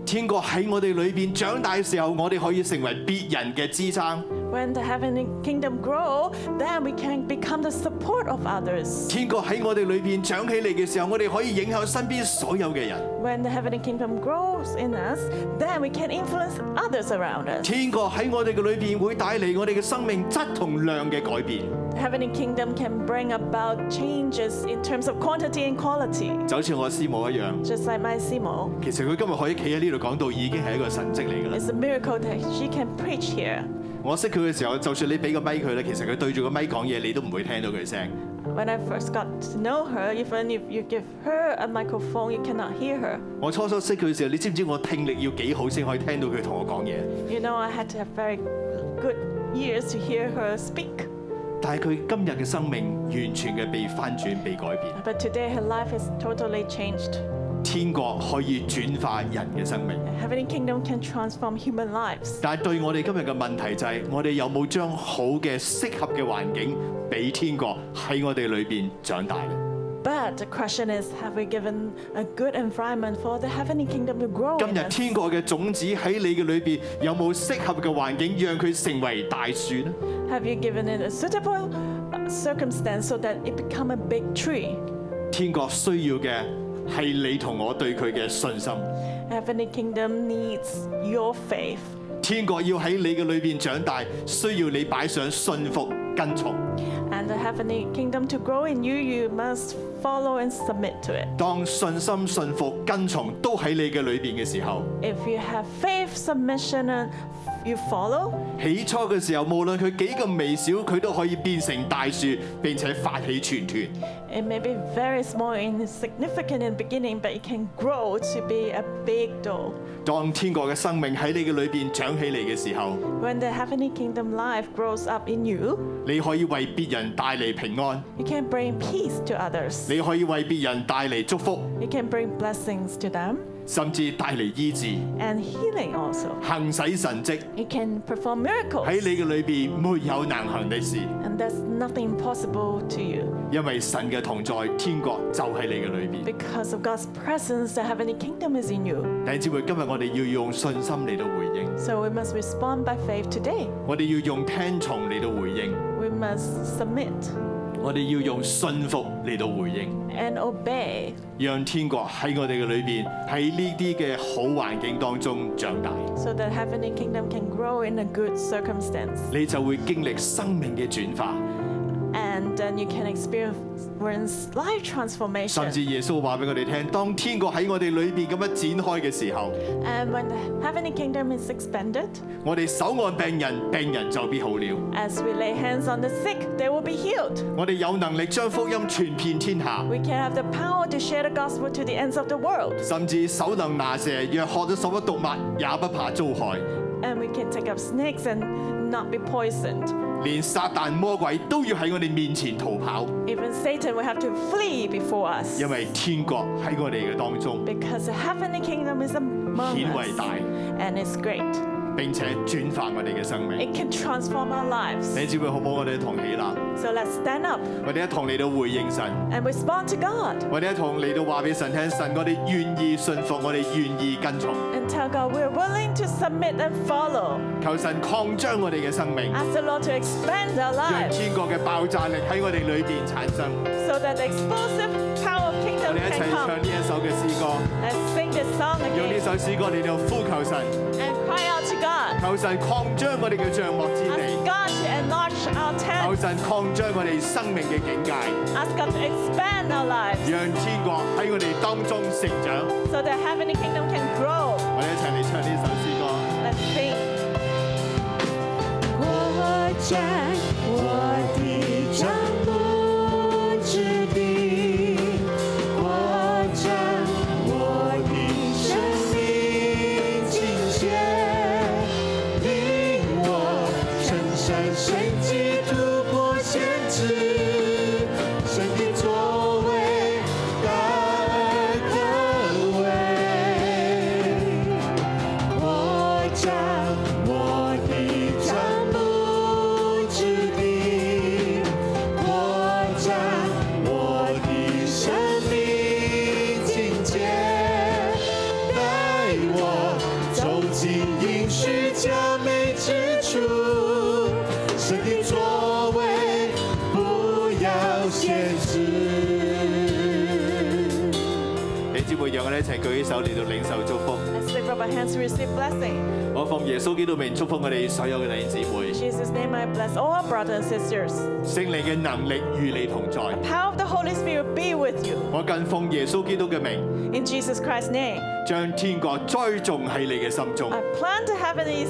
天國喺我哋裏邊長大嘅時候，我哋可以成為別人嘅支撐。 When the heavenly kingdom grow, then we can become the support of others. 天國喺我哋裏邊長起嚟嘅時候，我哋可以影響身邊所有嘅人。 When the heavenly kingdom grows in us, then we can influence others around us. 天國喺我哋嘅裏邊會帶嚟我哋嘅生命質同量嘅改變。 The heavenly kingdom can bring about changes in terms of quantity and quality. 就好似我師母一樣， Just like my Simo, 其實佢今日可以企喺呢度講道，已經係一個神蹟嚟㗎啦。 it's a miracle that she can preach here. 我識佢嘅時候，就算你俾個咪佢咧，其實佢對住個咪講嘢，你都唔會聽到佢聲。 When I first got to know her, even if you give her a microphone, you cannot hear her. 我初初識佢嘅時候，你知唔知我聽力要幾好先可以聽到佢同我講嘢？ You know, I had to have very good ears to hear her speak. 但係佢今日嘅生命完全嘅被翻轉、被改變。 But today her life is totally changed. 天國可以轉化人嘅生命， The heavenly kingdom can transform human lives. 但係對我哋今日嘅問題就係，我哋有冇將好嘅適合嘅環境俾天國喺我哋裏邊長大咧？ But the question is, have we given a good environment for the heavenly kingdom to grow 今 in 日 us? 天國嘅種子喺你嘅裏邊有冇適合嘅環境，讓佢成為大樹呢？ Have you given it a suitable circumstance so that it become a big tree? 天國需要嘅係你同我對佢嘅信心。 Heavenly kingdom needs your faith. 天國要喺你嘅裏邊長大，需要你擺上信服跟從。 And the heavenly kingdom to grow in you, you must follow and submit to it. 當信心、信服、跟從都喺你嘅裏邊嘅時候， If you have faith, submission, and you follow, 起初嘅時候，無論佢幾咁微小，佢都可以變成大樹，並且發起全團。 it may be very small and insignificant in the beginning, but it can grow to be a big dough. 當天國嘅生命喺你嘅裏邊長起嚟嘅時候， When the heavenly kingdom life grows up in you, 你可以為別人帶嚟平安， you can bring peace to others. 你可以為別人帶嚟祝福。 You can bring blessings to them. 甚至帶嚟醫治、 and healing also. 行使神蹟。 It can perform miracles. 喺你嘅裏邊沒有難行的事， And there's nothing impossible to you. 因為神嘅同在，天國就喺你嘅裏邊。 Because of God's presence, the heavenly kingdom is in you. 弟兄姊妹，今日我哋要用信心嚟到回應， So we must respond by faith today. 我哋要用聽從嚟到回應， We must submit 我哋要用信服嚟到回應， and obey 讓天國喺我哋嘅裏邊，喺呢啲嘅好環境當中長大， so that heavenly kingdom can grow in a good circumstance. 你就會經歷生命嘅轉化。 And then you can experience life 甚 transformation. 至耶穌話俾我哋聽，當天國喺我哋裏邊咁樣展開嘅時候， And when the heavenly kingdom is expanded, 我哋手按病人，病人就必好了。 as we lay hands on the sick, they will be healed. 我哋有能力將福音傳遍天下， We can have the power to share the gospel to the ends of the world. 甚至手能拿蛇，若喝咗什麼毒物，也不怕遭害。 And we can take up snakes and not be poisoned. 連撒旦魔鬼都要喺我哋面前逃跑， Even Satan will have to flee before us. 因為天國喺我哋嘅當中 Because the heavenly kingdom is among 顯為 us. 大， And it's great. 並且轉化我哋嘅生命。 It can transform our lives. 你知唔知好唔好？我哋一同起立， So let's stand up 我哋一同嚟到回應神， and respond to God. 我哋一同嚟到話俾神聽，神我哋願意信服，我哋願意跟從。 And tell God we're willing to submit and follow. 求神擴張我哋嘅生命， Ask the Lord to expand our 讓 lives 天國嘅爆炸力喺我哋裏邊產生。 so that the explosive power of 我 kingdom 哋一齊 can 唱 come. 呢一首嘅詩歌， Let's sing this song 用呢 again 首詩歌嚟到呼求神， and cry out to God. 求神擴張我哋嘅帳幕之 Ask 地， God to enlarge our 求 tent. 神擴張我哋生命嘅境界， Ask God to expand our lives 讓天國喺我哋當中成長。 so that heavenly kingdom can grow. 我哋一齊嚟唱呢首詩歌。 Let's sing. 我站我的帐幕之地，我站我的生命境界，领我承山神迹突破限制，神的作为大而可畏。我站我的帐幕之地，我站我的生命境界，带我走进应许佳美之处，神的作为不要限制。你姊妹，讓我哋一齊舉起手嚟到領受祝福。 Let's lift up our hands to receive blessing. 我奉耶穌基督名祝福我哋所有嘅弟兄姊妹 In，Jesus' name I bless all our brothers and sisters. 聖靈嘅能力與你同在。 Power of the Holy Spirit be with you. 我更奉耶穌基督嘅名， In Jesus Christ's name, 將天國栽種喺你嘅心中。 I plant the heavenly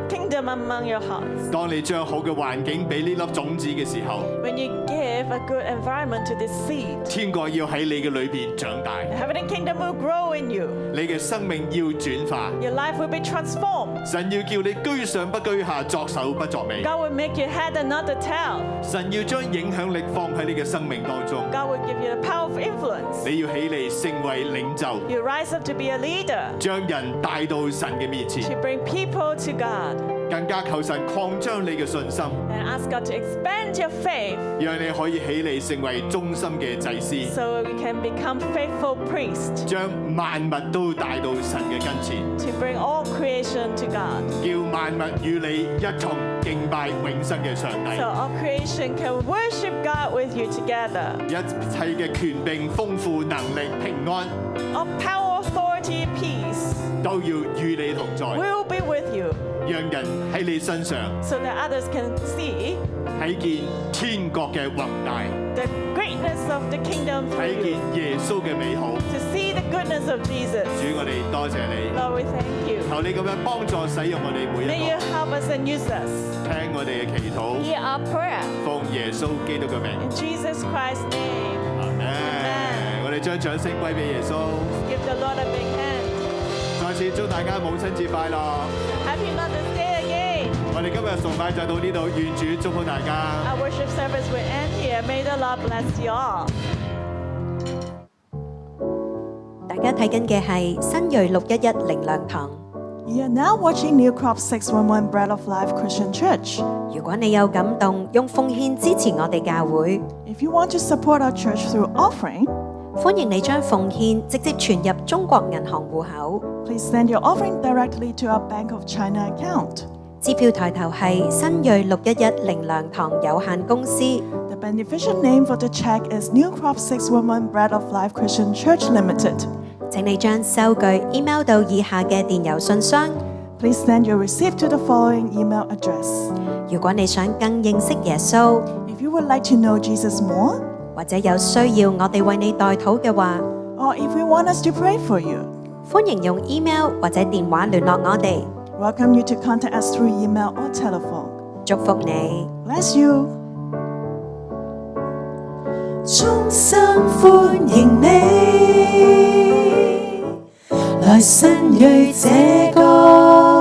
kingdom among your hearts. 當你將好嘅環境俾呢粒種子嘅時候， When you give a good environment to this seed, 天國要喺你嘅裏邊長大， the heavenly kingdom will grow in you. 你嘅生命要轉化。 Your life will be transformed. 神要叫你居上不居下，作首不作尾。 God will make you head and not the tail. 神要將影響力放喺你嘅生命當中， God will give you the power of influence. 你要起嚟成為領袖， You rise up to be a leader, 將人帶到神嘅面前， to bring people to God, 更加求神擴張你嘅信心， and ask God to expand your faith 讓你可以起嚟成為忠心嘅祭司， so you can become faithful priests 將萬物都帶到神嘅跟前， to bring all creation to God. 叫萬物與你一同敬拜永生嘅上帝。 So all creation can worship God with you together. 一切嘅權柄、豐富、能力、平安， All power, authority, peace 都要與你同在， will be with you 讓人喺你身上 so that others can see 睇見天國嘅宏大， the greatness of the kingdom 睇 through 見 you, 耶穌嘅美好。 to see the goodness of Jesus. 主，我哋多謝你， Lord, we thank you. 求你咁樣幫助使用我哋每 May 一 you 個， help us and use us. 聽我哋嘅祈禱， Hear our prayer. 奉耶穌基督嘅名。 In Jesus Christ's name, 阿門。我哋將掌聲歸俾耶穌。 give the Lord a big hand. 再次祝大家母親節快樂。 Happy Mother's Day again. 我哋今日崇拜就到呢度，願主祝福大家。 Our worship service will end here. May the Lord bless you all. 大家睇緊嘅係新銳611靈糧堂。You are now watching New Crop 611 Bread of Life Christian Church. 如果你有感動，用奉獻支持我哋教會， If you want to support our church through offering, 歡迎你將奉獻直接存入中國銀行戶口。 please send your offering directly to our Bank of China account. 支票抬頭係新銳611靈糧堂有限公司。 The beneficial name for the check is New Crop 611 Bread of Life Christian Church Limited. 請你將收據 email 到以下嘅電郵信箱。 Please send your receipt to the following email address. 如果你想更認識耶穌， If you would like to know Jesus more, 或者有需要我哋為你代禱嘅話， or if you want us to pray for you, 歡迎用 email 或者電話聯絡我哋。 welcome you to contact us through email or telephone. 祝福你。 Bless you. 衷心歡迎你來新銳這歌。